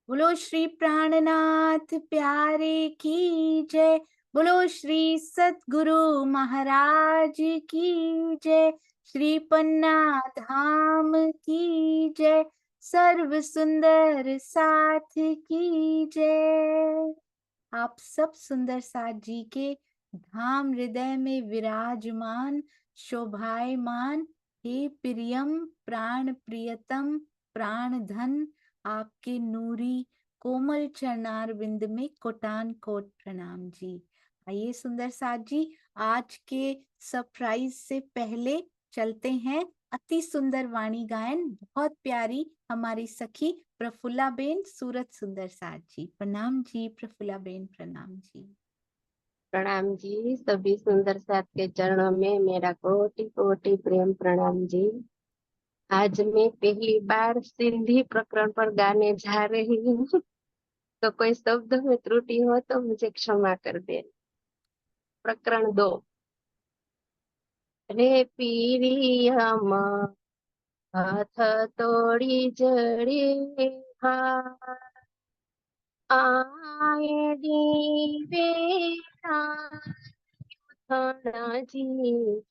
बोलो श्री प्राणनाथ प्यारे की जय। बोलो श्री सतगुरु महाराज की जय। श्री पन्ना धाम की जय। सर्व सुंदर साथ की जय। आप सब सुंदर साथ जी के धाम हृदय में विराजमान शोभायमान, हे प्रियम प्राण प्रियतम प्राण धन, आपके नूरी कोमल चरणार बिंद में कोटान कोट प्रणाम जी। आइए सुंदर साथ जी, आज के सरप्राइज से पहले चलते हैं अति सुंदर वाणी गायन, बहुत प्यारी हमारी सखी प्रफुल्ला बेन सूरत सुंदर साथ जी। प्रणाम जी प्रफुल्ला बेन, प्रणाम जी। प्रणाम जी। सभी सुंदर साथ के चरणों में मेरा कोटि कोटि प्रेम प्रणाम जी। आज मैं पहली बार सिंधी प्रकरण पर गाने जा रही हूँ, तो कोई शब्द में त्रुटि हो तो मुझे क्षमा कर दे। प्रकरण 2। रे पीरी हम हाथ तोड़ी जड़े हार, आए दीवे जी,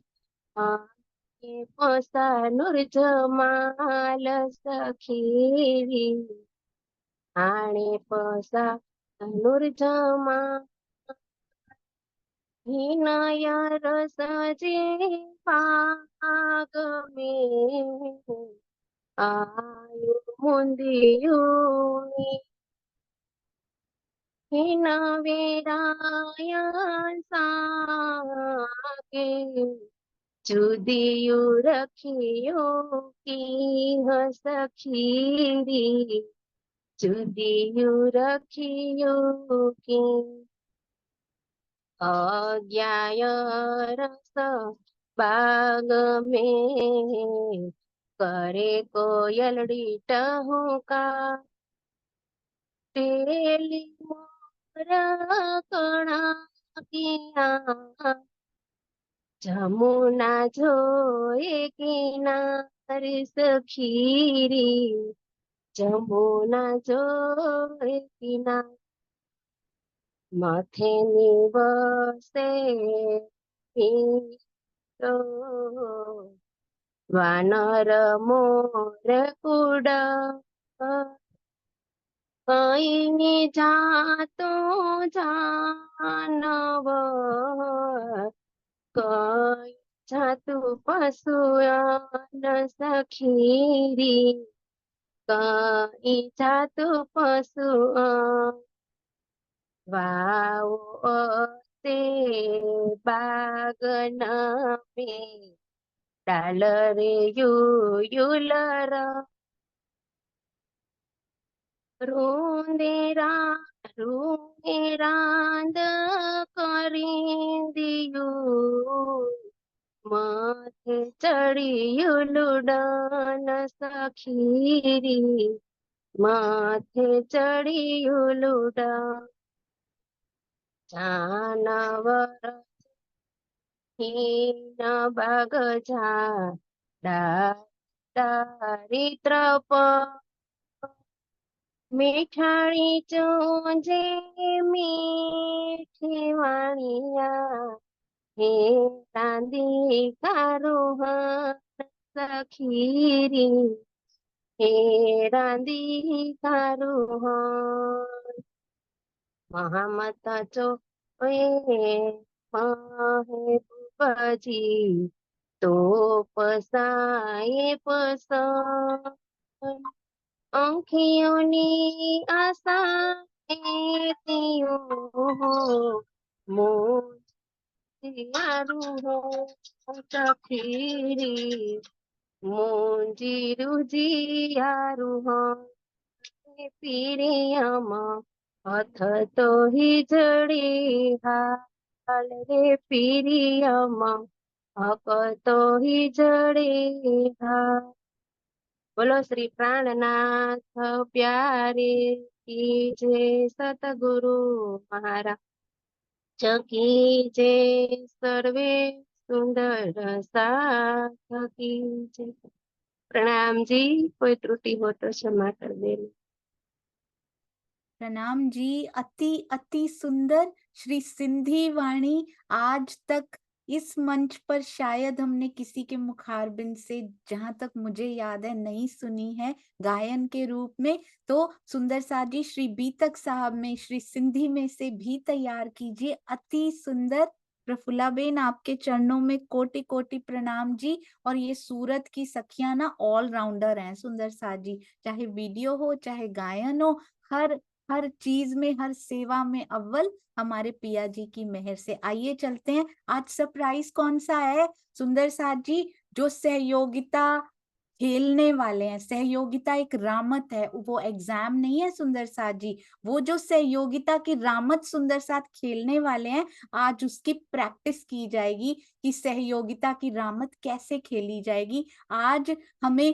आए पोसा नूर जमाल सखीरी, आने पोसा नूर जमाल हिनाया रस जे पाग में आयु मुंदियुनी, हिना वेराया सागे जुदियु रखियो की सखीरी, जुदियु रखियो की अज्ञाय रस बाग में करे कोयलड़ी टहुका, तेली मोर कणा किया जमुना जोए किनार सखीरी, जमुना जोए किनार माथे निवसे हीरो, वानर मोर कुड कहीं जातो जानवर, कहीं जातु पशु न सखीरी, कहीं जातु पशु वाओ ते बागन में डाल रे यू युलर, રૂંદેરા રૂંદેરાંદ કરીંદિયું માથે ચડિયું લુડન સખીરી, માથે ચડિયું લુડન જાનવર હીન બગજા દારિદ્ર મીઠાણી ચોંજે મીઠી વાણિયા, હે રાંધી કારુહન સખીરી, હે રાંધી કારુહન મહામત ચો એ મહે બજી તો પસાએ પસંદ, आँखियों आशा मोरू हो सखीरी, मोजी रुजियारू हो पीरियम हथ तो ही जड़ी हाल रे पीरियम हक तो ही जड़ी हाल। बोलो श्री प्राणनाथ प्यारे की जय, सतगुरु महाराज की जय, सर्वे सुंदर साथ की जय। प्रणाम जी। कोई त्रुटि हो तो क्षमा कर देना। प्रणाम जी। अति अति सुंदर श्री सिंधी वाणी। आज तक इस मंच पर शायद हमने किसी के मुखारबिंद से, जहां तक मुझे याद है, नहीं सुनी है गायन के रूप में। तो सुंदर साथ जी, श्री बीतक साहब में श्री सिंधी में से भी तैयार कीजिए। अति सुंदर। प्रफुल्ला बेन, आपके चरणों में कोटि कोटि प्रणाम जी। और ये सूरत की सखियां ना ऑल राउंडर हैं सुंदर साथ जी, चाहे वीडियो हो चाहे गायन हो, हर हर चीज में, हर सेवा में अव्वल हमारे पिया जी की मेहर से। आइए चलते हैं। आज सरप्राइज कौन सा है सुंदर साथ जी? जो सहयोगिता खेलने वाले हैं। सहयोगिता एक रामत है, वो एग्जाम नहीं है सुंदर साथ जी। वो जो सहयोगिता की रामत सुंदर साथ खेलने वाले हैं, आज उसकी प्रैक्टिस की जाएगी कि सहयोगिता की रामत कैसे खेली जाएगी। आज हमें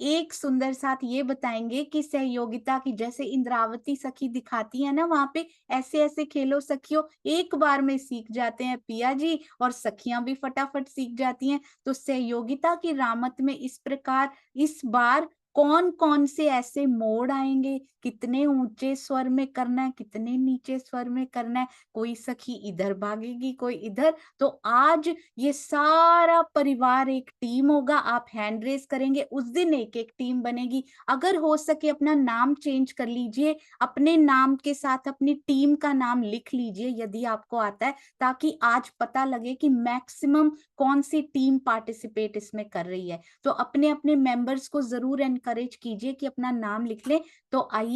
एक सुंदर साथ ये बताएंगे कि सहयोगिता की, जैसे इंद्रावती सखी दिखाती है ना, वहां पे ऐसे ऐसे खेलो सखियों, एक बार में सीख जाते हैं पिया जी, और सखियां भी फटाफट सीख जाती हैं। तो सहयोगिता की रामत में इस प्रकार इस बार कौन कौन से ऐसे मोड़ आएंगे, कितने ऊंचे स्वर में करना है, कितने नीचे स्वर में करना है, कोई सखी इधर भागेगी कोई इधर। तो आज ये सारा परिवार एक टीम होगा। आप हैंड रेस करेंगे, उस दिन एक एक टीम बनेगी। अगर हो सके अपना नाम चेंज कर लीजिए, अपने नाम के साथ अपनी टीम का नाम लिख लीजिए यदि आपको आता है, ताकि आज पता लगे कि मैक्सिमम कौन सी टीम पार्टिसिपेट इसमें कर रही है। तो अपने अपने मेंबर्स को जरूर एनकरेज कीजिए कि अपना नाम लिख लें। तो आइए,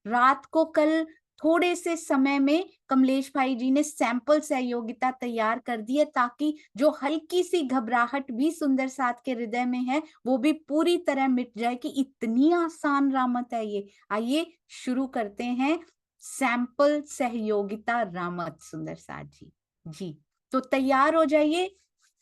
रात को कल थोड़े से समय में कमलेश भाई जी ने सैंपल सहयोगिता तैयार कर दी है, ताकि जो हल्की सी घबराहट भी सुंदर साथ के हृदय में है, वो भी पूरी तरह मिट जाए कि इतनी आसान रामत है ये। आइए शुरू करते हैं सैंपल सहयोगिता रामत सुंदर साथ जी। जी, तो तैयार हो जाइए,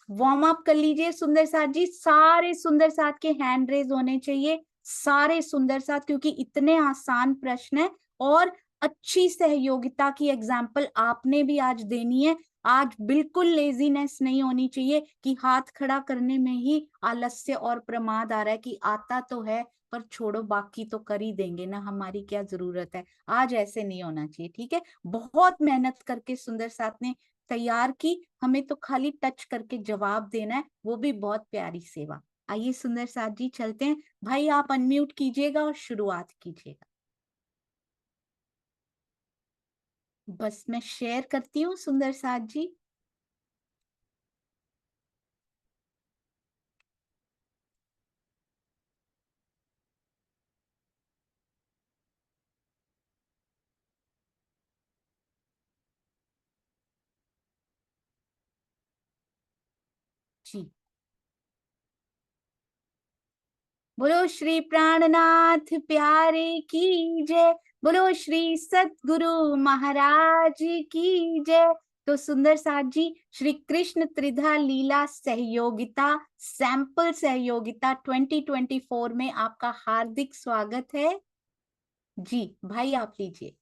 वार्म अप कर लीजिए सुंदर साथ जी। सारे सुंदर साथ के हैंड रेज होने चाहिए, सारे सुंदर साथ, क्योंकि इतने आसान प्रश्न है और अच्छी सहयोगिता की एग्जाम्पल आपने भी आज देनी है। आज बिल्कुल लेजीनेस नहीं होनी चाहिए कि हाथ खड़ा करने में ही आलस्य और प्रमाद आ रहा है कि आता तो है पर छोड़ो, बाकी तो कर ही देंगे ना, हमारी क्या जरूरत है। आज ऐसे नहीं होना चाहिए, ठीक है? बहुत मेहनत करके सुंदर साथ ने तैयार की, हमें तो खाली टच करके जवाब देना है, वो भी बहुत प्यारी सेवा। आइए सुंदर साथ जी चलते हैं। भाई आप अनम्यूट कीजिएगा और शुरुआत कीजिएगा। बस मैं शेयर करती हूँ सुंदर साथ जी। जी, बोलो श्री प्राणनाथ प्यारे की जय। बोलो श्री सतगुरु महाराज की जय। तो सुंदर साथ जी, श्री कृष्ण त्रिधा लीला सहयोगिता सैंपल सहयोगिता 2024 में आपका हार्दिक स्वागत है। जी भाई आप लीजिए।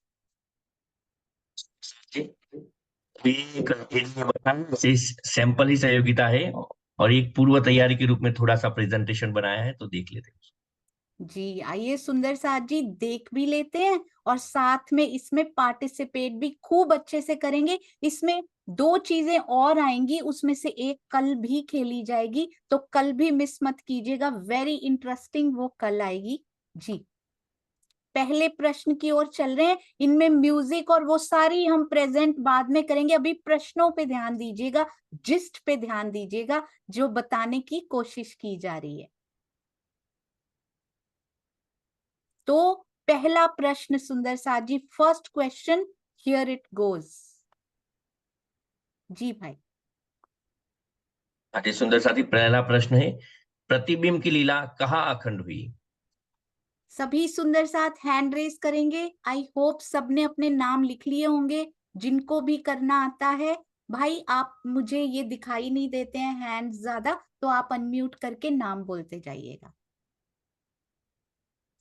जी, अभी एक बताया इस सैंपल ही सहयोगिता है और एक पूर्व तैयारी के रूप में थोड़ा सा प्रेजेंटेशन बनाया है, तो देख लेते हैं। जी आइए सुंदर साथ जी, देख भी लेते हैं और साथ में इसमें पार्टिसिपेट भी खूब अच्छे से करेंगे। इसमें दो चीजें और आएंगी, उसमें से एक कल भी खेली जाएगी, तो कल भी मिस मत कीजिएगा, वेरी इंटरेस्टिंग वो कल आएगी। जी, पहले प्रश्न की ओर चल रहे हैं। इनमें म्यूजिक और वो सारी हम प्रेजेंट बाद में करेंगे, अभी प्रश्नों पे ध्यान दीजिएगा, जिस्ट पे ध्यान दीजिएगा जो बताने की कोशिश की जा रही है। तो पहला प्रश्न सुंदर साथ जी, first question, here it goes. जी भाई। अति सुंदर साथी, पहला प्रश्न है, प्रतिबिंब की लीला कहाँ अखंड हुई? सभी सुंदर साथ हैंड रेस करेंगे। आई होप सबने अपने नाम लिख लिए होंगे, जिनको भी करना आता है। भाई आप, मुझे ये दिखाई नहीं देते हैं हैंड ज्यादा, तो आप अनम्यूट करके नाम बोलते जाइएगा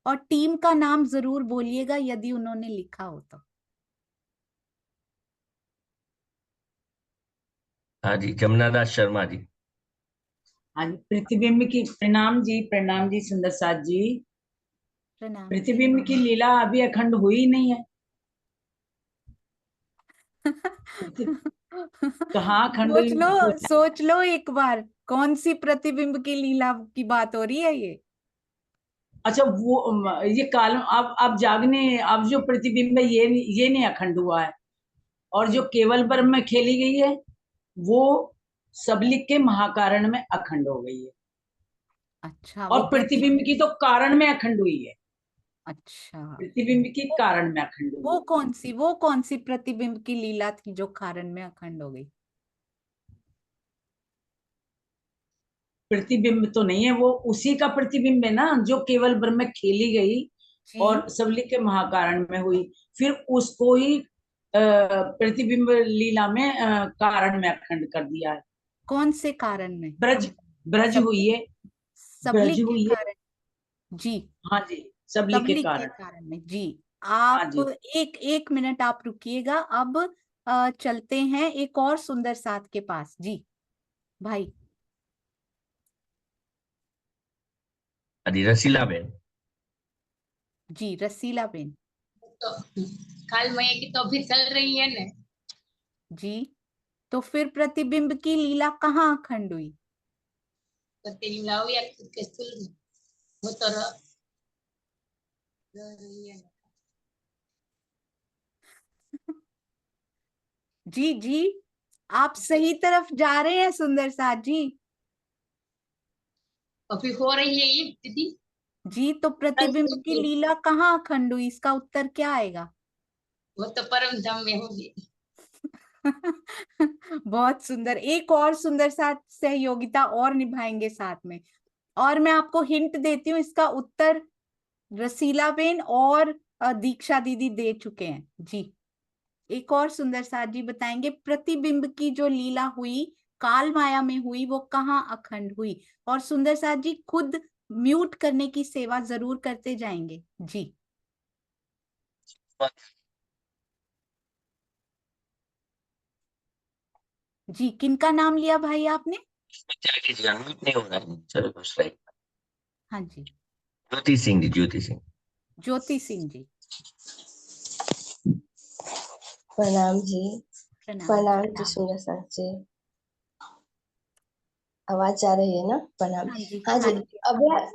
और टीम का नाम जरूर बोलिएगा यदि उन्होंने लिखा हो तो। हाँ जी, जमुना दास शर्मा जी। हाँ जी, प्रतिबिंब की प्रणाम जी, प्रणाम जी सुंदर साथ जी। प्रणाम जी। प्रतिबिंब की लीला अभी अखंड हुई नहीं है। कहाँ अखंड हुई? सोच लो एक बार, कौन सी प्रतिबिंब की लीला की बात हो रही है ये? अच्छा, वो ये काल अब जागने, अब जो प्रतिबिंब है ये नहीं अखंड हुआ है। और जो केवल ब्रह्म में खेली गई है वो सबलिक के महाकारण में अखंड हो गई है। अच्छा, और वो प्रतिबिंब की तो कारण में अखंड हुई है। अच्छा, प्रतिबिंब की कारण में अखंड हुई है। वो कौन सी प्रतिबिंब की लीला थी जो कारण में अखंड हो गई? प्रतिबिंब तो नहीं है, वो उसी का प्रतिबिंब है ना जो केवल ब्रह्म में खेली गई जी। और सबलिक के महाकारण में हुई। फिर उसको ही प्रतिबिंब लीला में कारण में अखंड कर दिया है। कौन से कारण में? ब्रज ब्रज हुई है, ब्रज सबलिक के हुई है। कारण। जी, हाँ जी, सबलिक के सबलिक के कारण। कारण में। जी, हाँ आप जी। एक मिनट आप रुकिएगा। अब चलते हैं एक और सुंदर साथ के पास। जी भाई। हाँ रसीला बेन। जी, रसीला बेन। तो काल मैया की तो अभी चल रही है ना। जी, तो फिर प्रतिबिंब की लीला कहाँ अखंड हुई? तो तेरी लाओ या के स्कूल में वो तो रही है ना। जी जी, आप सही तरफ जा रहे हैं सुंदर साथ जी। अभी हो रही है ये दीदी। जी, तो प्रतिबिंब की लीला कहाँ अखंड हुई, इसका उत्तर क्या आएगा? वो तो परम धाम में होगी। बहुत सुंदर। एक और सुंदर साथ सहयोगिता और निभाएंगे साथ में। और मैं आपको हिंट देती हूँ, इसका उत्तर रसीला बेन और दीक्षा दीदी दे चुके हैं। जी, एक और सुंदर साथ जी बताएंगे प्रतिबिंब की जो लीला हुई काल माया में हुई वो कहाँ अखंड हुई। और सुंदर साथ जी खुद म्यूट करने की सेवा जरूर करते जाएंगे। जी जी, किनका नाम लिया भाई आपने? त्यागी जी अनम्यूट नहीं हो रहा है। चलो बस राइट। हाँ जी, ज्योति सिंह जी, ज्योति सिंह। ज्योति सिंह जी। प्रणाम जी। प्रणाम। प्रणाम जी सुंदर साथ जी। आवाज आ रही है ना? प्रणाम। हाँ जी, हाँ जी।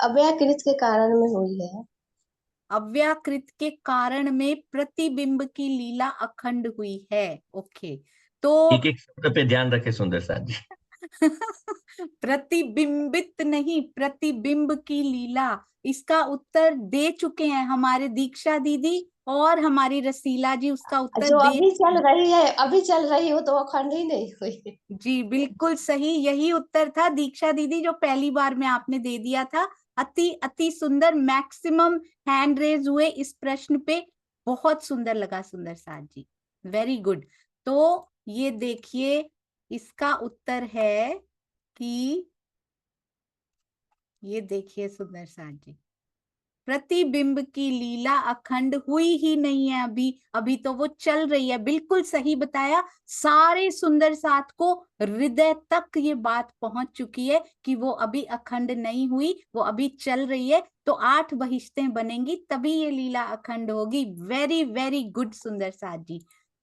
अव्याकृत के कारण में हुई है। अव्याकृत के कारण में प्रतिबिंब की लीला अखंड हुई है। ओके, तो एक एक शब्द पे ध्यान रखे सुंदर साथ जी। प्रतिबिंबित नहीं, प्रतिबिंब की लीला, इसका उत्तर दे चुके हैं हमारे दीक्षा दीदी और हमारी रसीला जी। उसका उत्तर जो दे अभी चल रही है, अभी चल रही हो तो अखंड ही नहीं हुई। जी, बिल्कुल सही, यही उत्तर था दीक्षा दीदी जो पहली बार में आपने दे दिया था। अति अति सुंदर, मैक्सिमम हैंड रेज हुए इस प्रश्न पे। बहुत सुंदर लगा सुंदर साथ जी, वेरी गुड। तो ये देखिए, इसका उत्तर है कि, ये देखिए सुंदर साथ जी, प्रतिबिंब की लीला अखंड हुई ही नहीं है अभी, अभी तो वो चल रही है। बिल्कुल सही बताया। सारे सुंदर साथ को हृदय तक ये बात पहुंच चुकी है कि वो अभी अखंड नहीं हुई, वो अभी चल रही है। तो 8 बहिश्तें बनेंगी तभी ये लीला अखंड होगी। वेरी वेरी गुड सुंदर साथ जी,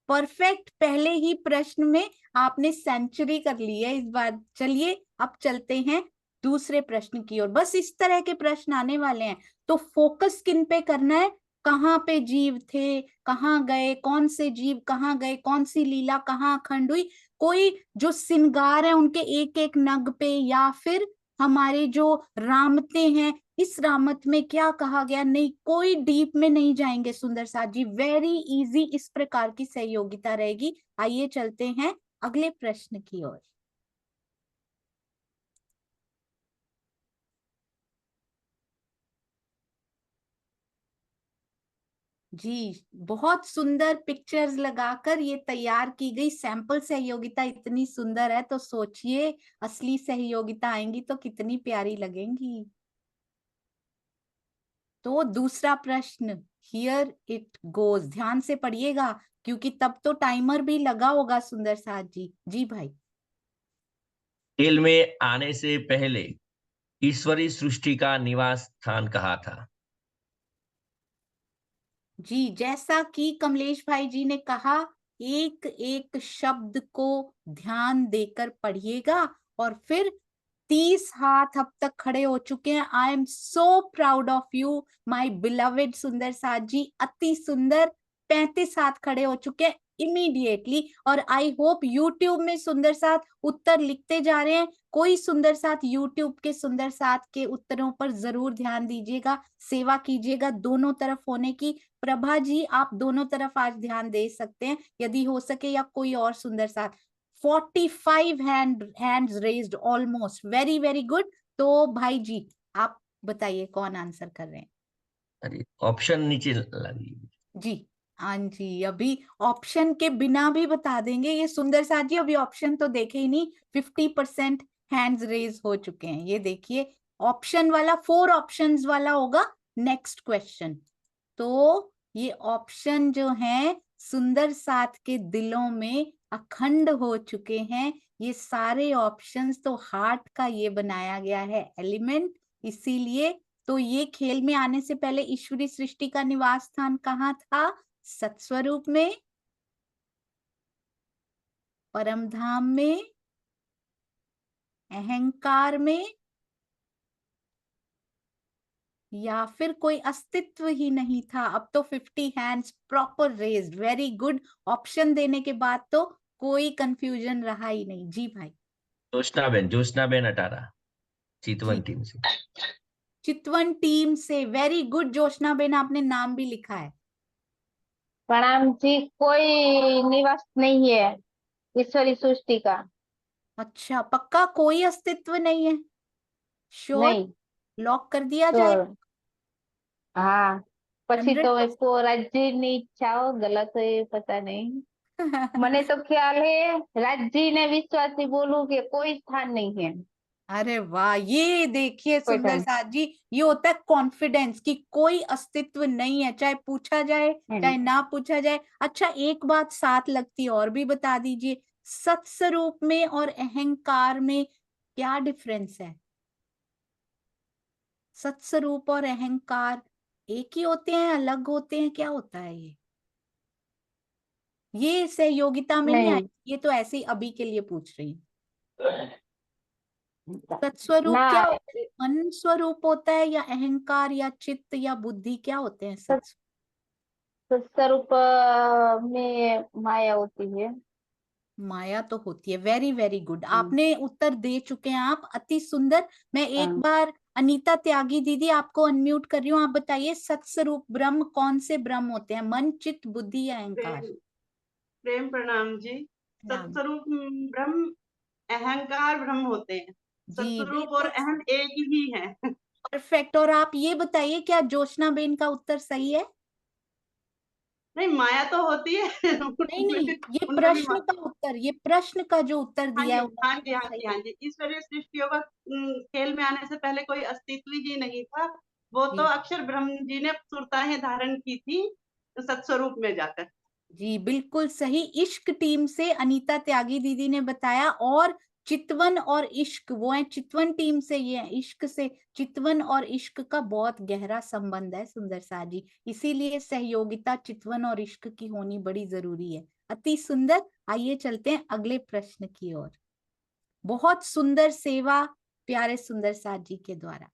परफेक्ट। पहले ही प्रश्न में आपने सेंचुरी कर ली है इस बार। चलिए अब चलते हैं दूसरे प्रश्न की ओर। बस इस तरह के प्रश्न आने वाले हैं, तो फोकस किन पे करना है? कहाँ पे जीव थे, कहाँ गए, कौन से जीव कहाँ गए, कौन सी लीला कहाँ अखंड हुई। कोई जो श्रृंगार है उनके एक एक नग पे, या फिर हमारे जो रामते हैं इस रामत में क्या कहा गया, नहीं, कोई डीप में नहीं जाएंगे सुंदर साथ जी। वेरी इजी इस प्रकार की सहयोगिता रहेगी। आइए चलते हैं अगले प्रश्न की ओर। जी, बहुत सुंदर पिक्चर्स लगाकर ये तैयार की गई सैंपल सहयोगिता इतनी सुंदर है, तो सोचिए असली सहयोगिता आएंगी तो कितनी प्यारी लगेंगी। तो दूसरा प्रश्न, हियर इट गोज, ध्यान से पढ़िएगा क्योंकि तब तो टाइमर भी लगा होगा सुंदर साथ जी। जी भाई। तेल में आने से पहले ईश्वरी सृष्टि का निवास स्थान कहाँ था? जी, जैसा कि कमलेश भाई जी ने कहा, एक एक शब्द को ध्यान देकर पढ़िएगा और फिर 30 हाथ अब तक खड़े हो चुके हैं। I am so proud of you my beloved सुंदर साथ जी, अति सुंदर। 35 हाथ खड़े हो चुके हैं इमीडिएटली। और आई होप यूट्यूब में सुंदर साथ उत्तर लिखते जा रहे हैं। कोई सुंदर साथ यूट्यूब के सुंदर साथ के उत्तरों पर जरूर ध्यान दीजिएगा, सेवा कीजिएगा दोनों तरफ होने की। प्रभा जी, आप दोनों तरफ आज ध्यान दे सकते हैं यदि हो सके, या कोई और सुंदर साथ। 45 hands raised almost, very very good। तो भाई जी आप बताइए कौन आंसर कर रहे हैं? अरे ऑप्शन नीचे लगी। जी हाँ जी, अभी ऑप्शन के बिना भी बता देंगे ये सुंदर साथ जी। अभी ऑप्शन तो देखे ही नहीं, 50% हैंड्स रेज हो चुके हैं। ये देखिए ऑप्शन वाला, 4 ऑप्शंस वाला होगा नेक्स्ट क्वेश्चन। तो ये ऑप्शन जो है सुंदर साथ के दिलों में अखंड हो चुके हैं। ये सारे ऑप्शंस तो हार्ट का ये बनाया गया है एलिमेंट, इसीलिए तो ये खेल में आने से पहले ईश्वरी सृष्टि का निवास स्थान कहाँ था? सत्स्वरूप में, परमधाम में, अहंकार में, या फिर कोई अस्तित्व ही नहीं था। अब तो 50 hands proper raised, very good. Option देने के बाद तो कोई कंफ्यूजन रहा ही नहीं। जी भाई। ज्योत्सना बेन अटारा, चितवन जी, टीम से। चितवन टीम से, वेरी गुड। जोशना बेन, आपने नाम भी लिखा है। प्रणाम जी। कोई निवास नहीं है ईश्वरी सृष्टि का। अच्छा, पक्का कोई अस्तित्व नहीं है? श्योर? नहीं लॉक कर दिया जाए? तो हाँ, પછી તો 100%? को રાજ્યની ઈચ્છાઓ ગલત હોય એ पता नहीं। મને तो ख्याल है राज्य ने विश्वास से बोलूं कि कोई स्थान नहीं है। अरे वाह, ये देखिए कोई सुंदर स्थान साथ जी, ये होता है कॉन्फिडेंस कि कोई अस्तित्व नहीं है, चाहे पूछा जाए चाहे ना पूछा जाए। अच्छा, एक बात साथ लगती और भी बता दीजिए, सत्स्वरूप में और अहंकार में क्या डिफरेंस है? सत्स्वरूप और अहंकार एक ही होते हैं, अलग होते हैं, क्या होता है ये सहयोगिता में नहीं आए, नहीं ये तो ऐसे ही अभी के लिए पूछ रही हूँ। सत्स्वरूप ना। क्या होता है? मन स्वरूप होता है, या अहंकार या चित्त या बुद्धि, क्या होते हैं सत्स्वरूप? स्वरूप में माया होती है। माया तो होती है। वेरी वेरी गुड, आपने उत्तर दे चुके हैं आप, अति सुंदर। मैं एक बार अनीता त्यागी दीदी आपको अनम्यूट कर रही हूँ, आप बताइए सत्स्वरूप ब्रह्म कौन से ब्रह्म होते हैं? मन, चित्त, बुद्धि या अहंकार? प्रेम प्रेम प्रणाम जी। नाम सत्स्वरूप ब्रह्म, अहंकार ब्रह्म होते हैं। जी, सत्स्वरूप और बिल्कुल अहम एक ही है। परफेक्ट। और आप ये बताइए क्या जोशना बेन का उत्तर सही है? नहीं, माया तो होती है। नहीं नहीं, ये उनमें भी प्रश्न का उत्तर, ये प्रश्न का जो उत्तर हाँ दिया जी है हाँ उन्होंने, जी वो हाँ सही जी है? हाँ जी। ईश्वरीय सृष्टियों का खेल में आने से पहले कोई अस्तित्व ही नहीं था। वो तो जी अक्षर ब्रह्म जी ने सुरताएं धारण की थी सत्स्वरूप में जाकर। जी, बिल्कुल सही। इश्क टीम से अनीता त्यागी दीदी ने बताया, और चितवन और इश्क वो है, चितवन टीम से ये है, इश्क से। चितवन और इश्क का बहुत गहरा संबंध है सुंदर सा जी, इसीलिए सहयोगिता चितवन और इश्क की होनी बड़ी जरूरी है। अति सुंदर। आइए चलते हैं अगले प्रश्न की ओर। बहुत सुंदर सेवा प्यारे सुंदर साथ जी के द्वारा।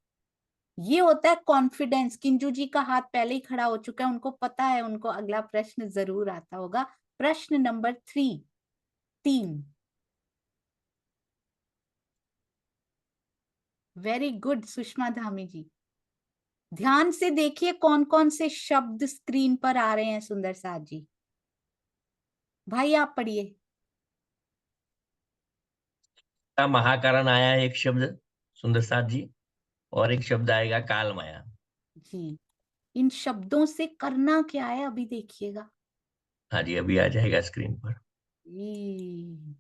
ये होता है कॉन्फिडेंस। किंजू जी का हाथ पहले ही खड़ा हो चुका है, उनको पता है, उनको अगला प्रश्न जरूर आता होगा। प्रश्न number 3। Very good Sushma Dhami ji, ध्यान से देखिए कौन कौन से शब्द स्क्रीन पर आ रहे हैं सुंदर साथ जी। भाई आप पढ़िए। महाकारण आया है एक शब्द सुंदर साथ जी, और एक शब्द आएगा काल माया। जी, इन शब्दों से करना क्या है अभी देखिएगा। हाँ जी, अभी आ जाएगा स्क्रीन पर। जी,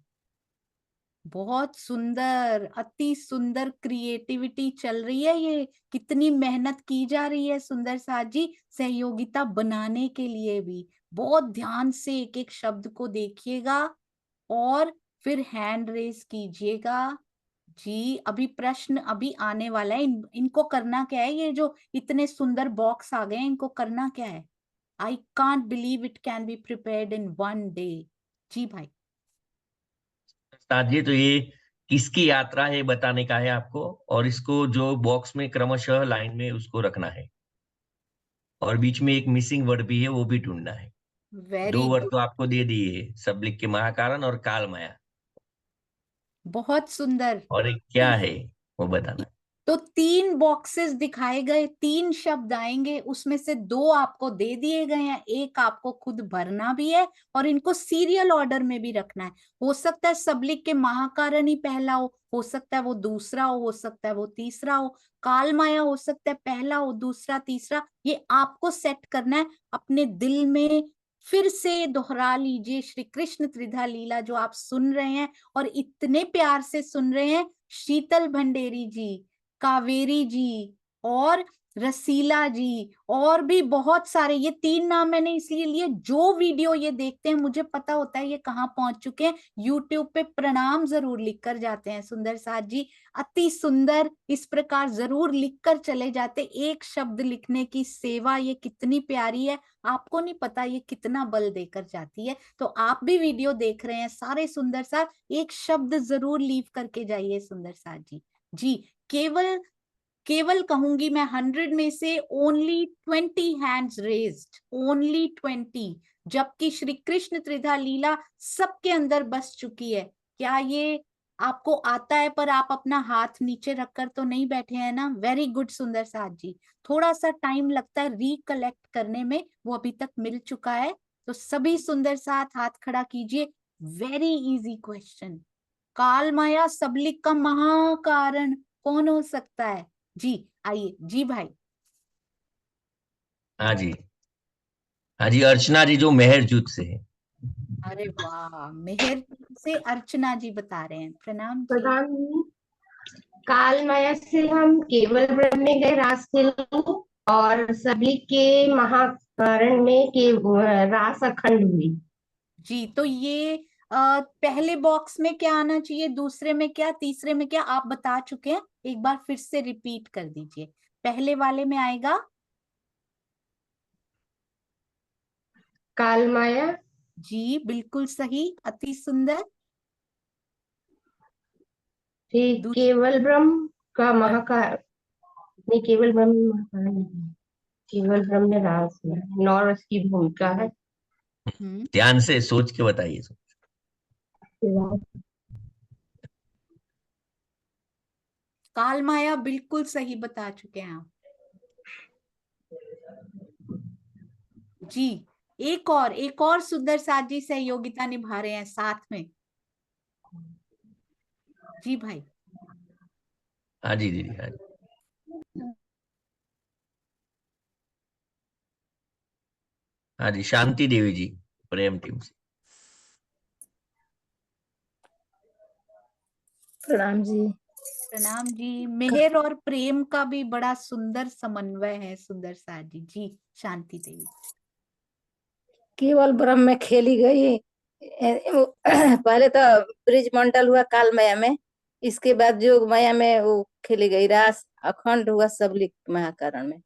बहुत सुंदर, अति सुंदर क्रिएटिविटी चल रही है। ये कितनी मेहनत की जा रही है सुंदर साथ जी सहयोगिता बनाने के लिए भी। बहुत ध्यान से एक एक शब्द को देखिएगा और फिर हैंड रेस कीजिएगा। जी, अभी प्रश्न अभी आने वाला है। इनको करना क्या है? ये जो इतने सुंदर बॉक्स आ गए हैं, इनको करना क्या है? I can't believe it can be prepared in one day. जी भाई। जी तो ये किसकी यात्रा है बताने का है आपको, और इसको जो बॉक्स में क्रमशः लाइन में उसको रखना है, और बीच में एक मिसिंग वर्ड भी है, वो भी ढूंढना है। वेरी 2 वर्ड गुड, तो आपको दे दिए, सबलिख के महाकारण और काल माया, बहुत सुंदर। और एक क्या है वो बताना है। तो 3 बॉक्सेस दिखाए गए, 3 शब्द आएंगे, उसमें से 2 आपको दे दिए गए हैं, एक आपको खुद भरना भी है और इनको सीरियल ऑर्डर में भी रखना है। हो सकता है सबलिख के महाकारण ही पहला हो सकता है वो दूसरा हो सकता है वो तीसरा हो, काल माया हो सकता है पहला हो दूसरा तीसरा। ये आपको सेट करना है अपने दिल में। फिर से दोहरा लीजिए श्री कृष्ण त्रिधा लीला जो आप सुन रहे हैं और इतने प्यार से सुन रहे हैं, शीतल भंडेरी जी, कावेरी जी और रसीला जी, और भी बहुत सारे। ये 3 नाम मैंने इसलिए लिए, जो वीडियो ये देखते हैं मुझे पता होता है ये कहाँ पहुंच चुके हैं। यूट्यूब पे प्रणाम जरूर लिख कर जाते हैं सुंदर साथ जी, अति सुंदर, इस प्रकार जरूर लिख कर चले जाते। एक शब्द लिखने की सेवा ये कितनी प्यारी है, आपको नहीं पता ये कितना बल देकर जाती है। तो आप भी वीडियो देख रहे हैं सारे सुंदर साथ, एक शब्द जरूर लीव करके जाइए सुंदर साथ जी। जी केवल केवल कहूंगी मैं 100 में से ओनली 20 हैंड्स रेज्ड, ओनली 20, जबकि श्री कृष्ण त्रिधा लीला सबके अंदर बस चुकी है। क्या ये आपको आता है? पर आप अपना हाथ नीचे रखकर तो नहीं बैठे हैं ना? वेरी गुड सुंदर साथ जी, थोड़ा सा टाइम लगता है रिकलेक्ट करने में, वो अभी तक मिल चुका है। तो सभी सुंदर साथ हाथ खड़ा कीजिए। वेरी इजी क्वेश्चन, काल माया सबलिख का महाकारण कौन हो सकता है? जी आइए जी भाई। हाँ जी, हाँ जी, अर्चना जी जो मेहर जूथ से है। अरे वाह, मेहर से अर्चना जी बता रहे हैं, प्रणाम जी। प्रणाम जी। काल माया से हम केवल ब्रह्म में गए रास खेलने, और सभी के महाकारण में के रास अखंड हुई। जी तो ये पहले बॉक्स में क्या आना चाहिए, दूसरे में क्या, तीसरे में क्या, आप बता चुके हैं, एक बार फिर से रिपीट कर दीजिए। पहले वाले में आएगा काल माया, जी, बिल्कुल सही, अति सुंदर। फिर दूस- केवल ब्रह्म का महाकाल, नहीं केवल ब्रह्म में महाकारण नहीं, केवल ब्रह्म में रास है, 9 रस की भूमिका है। हम्म, ध्यान से सोच के बताइए। काल माया बिल्कुल सही बता चुके हैं आप जी। एक और सुंदर साथ जी सहयोगिता निभा रहे हैं साथ में। जी भाई। हाँ जी दीदी, हाँ जी, हाँ जी, शांति देवी जी, प्रेम टीम से। प्रणाम जी। प्रणाम जी। मेहर और प्रेम का भी बड़ा सुंदर समन्वय है सुंदर साथ जी। जी शांति देवी। केवल ब्रह्म में खेली गई पहले तो ब्रिज मंडल हुआ काल माया में, इसके बाद जोग माया में वो खेली गई रास अखंड हुआ सबलिख महाकारण में,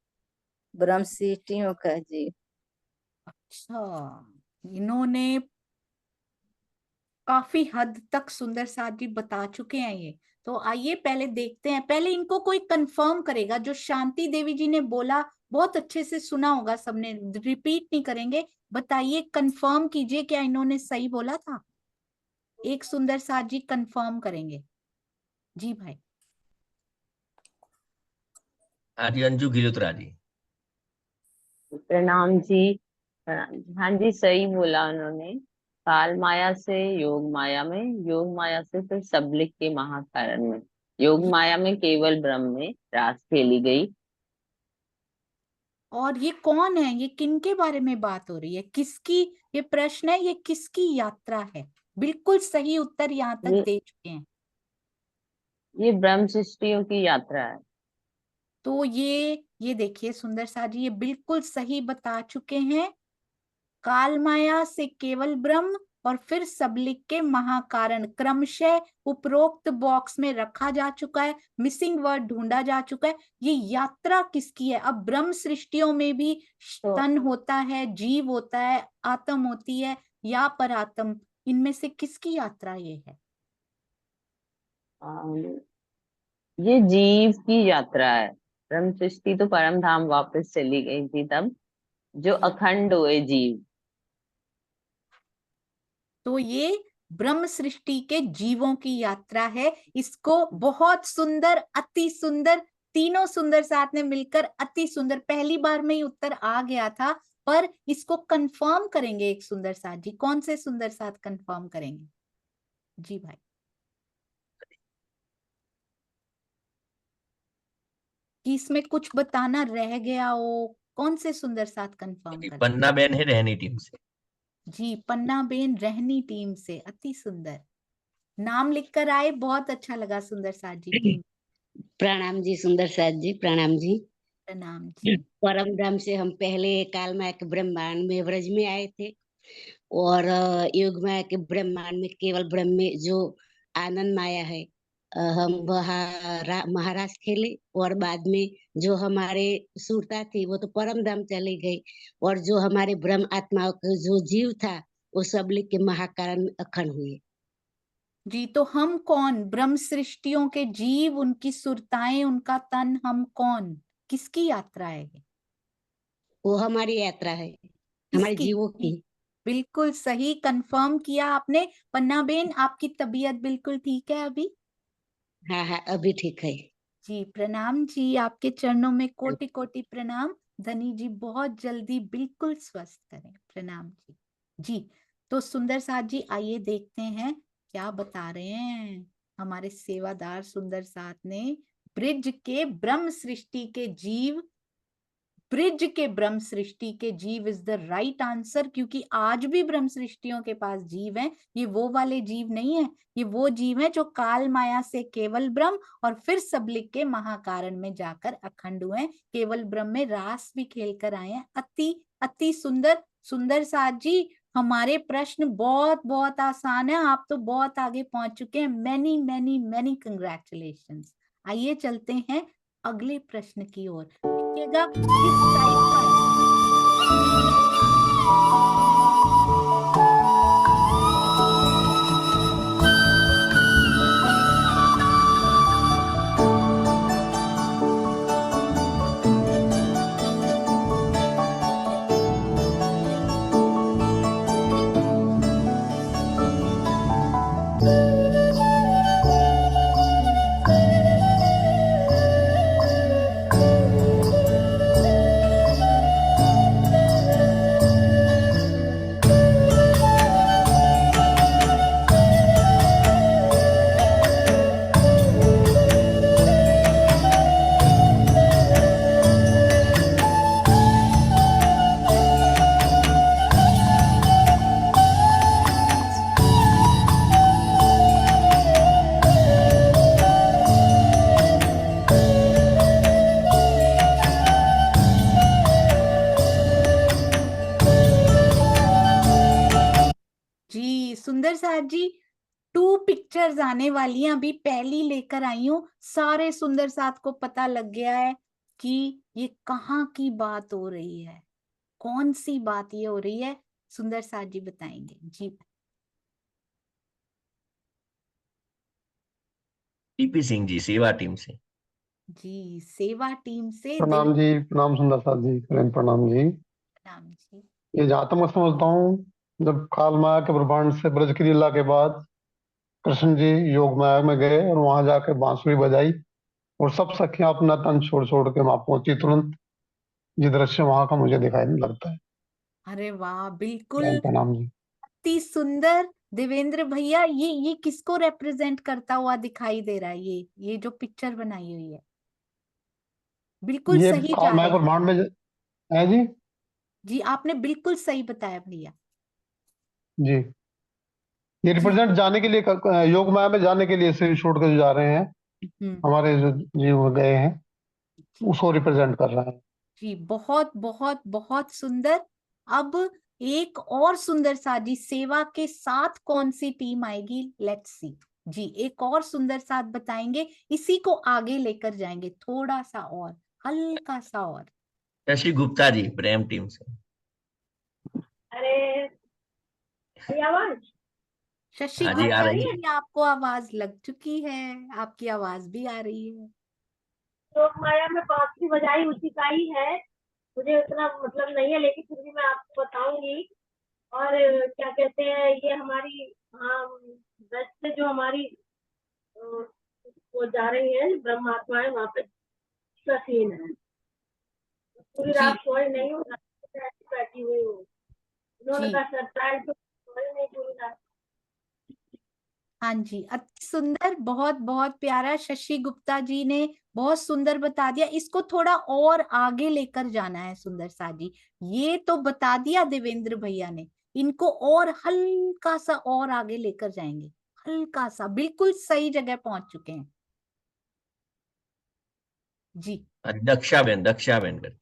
ब्रह्म सृष्टियों का जी। अच्छा, इन्होंने काफी हद तक सुंदर साथ जी बता चुके हैं ये। तो आइए पहले देखते हैं, पहले इनको कोई कंफर्म करेगा। जो शांति देवी जी ने बोला बहुत अच्छे से सुना होगा सबने, रिपीट नहीं करेंगे, बताइए कंफर्म कीजिए क्या इन्होंने सही बोला था। एक सुंदर साथ जी कंफर्म करेंगे। जी भाई। हाँ जी, अंजू गिलोत्रा जी। प्रणाम जी। प्रणाम जी, हाँ जी सही बोला उन्होंने। काल माया से योग माया में, योग माया से फिर सबलिख के महाकारण में, योग माया में केवल ब्रह्म में रास खेली गई। और ये कौन है, ये किनके बारे में बात हो रही है, किसकी ये प्रश्न है, ये किसकी यात्रा है? बिल्कुल सही उत्तर यहाँ तक ये दे चुके हैं। ये ब्रह्म सृष्टियों की यात्रा है। तो ये देखिए सुंदर सा जी, ये बिल्कुल सही बता चुके हैं। काल माया से केवल ब्रह्म और फिर सबलिक के महाकारण क्रमशः उपरोक्त बॉक्स में रखा जा चुका है, मिसिंग वर्ड ढूंढा जा चुका है। ये यात्रा किसकी है? अब ब्रह्म सृष्टियों में भी तन होता है, जीव होता है, आत्म होती है या परात्म, इनमें से किसकी यात्रा ये है? ये जीव की यात्रा है। ब्रह्म सृष्टि तो परम धाम वापस चली गई थी तब, जो अखंड हुए जीव। तो ये ब्रह्म सृष्टि के जीवों की यात्रा है। इसको बहुत सुंदर, अति सुंदर, तीनों सुंदर साथ में मिलकर अति सुंदर, पहली बार में ही उत्तर आ गया था, पर इसको कंफर्म करेंगे एक सुंदर साथ जी। कौन से सुंदर साथ कंफर्म करेंगे जी भाई? कि इसमें कुछ बताना रह गया हो, कौन से सुंदर साथ कंफर्म करें? पन्ना बेन है रहनी टीम से जी, पन्ना बेन रहनी टीम से, अति सुंदर नाम लिखकर आए, बहुत अच्छा लगा सुंदर साथ जी। प्रणाम जी सुंदर साथ जी, प्रणाम जी। प्रणाम जी। परम धाम से हम पहले काल माया के ब्रह्मांड में ब्रज में आए थे, और योग माया के ब्रह्मांड में केवल ब्रह्म में जो आनंद माया है, हम वहाँ महाराज खेले, और बाद में जो हमारे सुरता थी वो तो परम धाम चली गई, और जो हमारे ब्रह्म आत्माओं के जो जीव था वो सबलिक के महाकारण अखंड हुए। जी, तो हम कौन? ब्रह्म सृष्टियों के जीव, उनकी सुरताएं, उनका तन, हम कौन? किसकी यात्रा है ये? वो हमारी यात्रा है, हमारे किसकी? जीवों की। बिल्कुल सही कंफर्म किया आपने। पन्ना बेन, आपकी तबीयत बिल्कुल ठीक है अभी? हाँ हाँ, अभी ठीक है जी, प्रणाम जी, आपके चरणों में कोटि कोटि प्रणाम। धनी जी बहुत जल्दी बिल्कुल स्वस्थ करें, प्रणाम जी। जी, तो सुंदर साथ जी, आइए देखते हैं क्या बता रहे हैं हमारे सेवादार सुंदर साथ ने। ब्रिज के ब्रह्म सृष्टि के जीव, ब्रिज के ब्रह्म सृष्टि के जीव इज द राइट आंसर, क्योंकि आज भी ब्रह्म सृष्टियों के पास जीव हैं। ये वो वाले जीव नहीं है, ये वो जीव हैं जो काल माया से केवल ब्रह्म और फिर सबलिक के महाकारण में जाकर अखंड हुए हैं। केवल ब्रह्म में रास भी खेल कर आए हैं। अति अति सुंदर। सुंदर साथ जी, हमारे प्रश्न बहुत बहुत आसान है, आप तो बहुत आगे पहुंच चुके हैं। Many many many congratulations. आइए चलते हैं अगले प्रश्न की ओर। देखिएगा किस टाइप का है। जी, सुंदर साथ जी, 2 पिक्चर्स आने वाली हैं, अभी पहली लेकर आई हूँ। सारे सुंदर साथ को पता लग गया है कि ये कहाँ की बात हो रही है, कौन सी बात ये हो रही है। सुंदर साथ जी बताएंगे जी। टीपी सिंह जी सेवा टीम से। जी, सेवा टीम से प्रणाम जी, प्रणाम सुंदर साथ जी, प्रणाम जी। प्रणाम जी। ये जहाँ तक मैं समझता हूँ, जब काल माया के ब्रह्मांड से ब्रज की लीला के बाद कृष्ण जी योग माया में गए और वहां जाके बांसुरी बजाई और सब सखियां अपना तन छोड़ छोड़ के वहां पहुंची तुरंत। ये दृश्य वहां का मुझे दिखाई नहीं लगता है। अरे वाह, बिल्कुल प्रणाम जी। अति सुंदर। देवेंद्र भैया, ये किसको रिप्रेजेंट करता हुआ दिखाई दे रहा है? ये जो पिक्चर बनाई हुई है, बिल्कुल ये सही काल जा माया रहे के हैं ब्रह्मांड में है जी। जी, आपने बिल्कुल सही बताया भैया जी, ये जी। रिप्रेजेंट जाने के लिए योग माया में जाने के लिए शरीर छोड़ के जो जा रहे हैं, हमारे जो जीव गए हैं उसको रिप्रेजेंट कर रहा है। जी, बहुत बहुत बहुत सुंदर। अब एक और सुंदर साथ जी सेवा के साथ कौन सी टीम आएगी, लेट्स सी। जी एक और सुंदर साथ बताएंगे, इसी को आगे लेकर जाएंगे थोड़ा सा और, हल्का सा और। शशि गुप्ता जी प्रेम टीम से। अरे आवाज शशि हाँ जी, आ गुप्ता रही जी है। आपको आवाज लग चुकी है, आपकी आवाज भी आ रही है। तो माया में बांसुरी बजाई उसी का ही है, मुझे उतना मतलब नहीं है, लेकिन फिर भी मैं आपको बताऊंगी। और क्या कहते हैं, ये हमारी वेस्ट से जो हमारी वो जा रही है ब्रह्मात्माएं, वहाँ पे इसका सीन है। पूरी जी रात सोई नहीं हूँ, बैठी हुई हूँ। उन्होंने जी कहा सरप्राइज तो सोई नहीं पूरी रात। हाँ जी, अति सुंदर, बहुत बहुत प्यारा। शशि गुप्ता जी ने बहुत सुंदर बता दिया, इसको थोड़ा और आगे लेकर जाना है सुंदर सा जी। ये तो बता दिया देवेंद्र भैया ने, इनको और हल्का सा और आगे लेकर जाएंगे, हल्का सा, बिल्कुल सही जगह पहुंच चुके हैं जी। दक्षा बहन कर।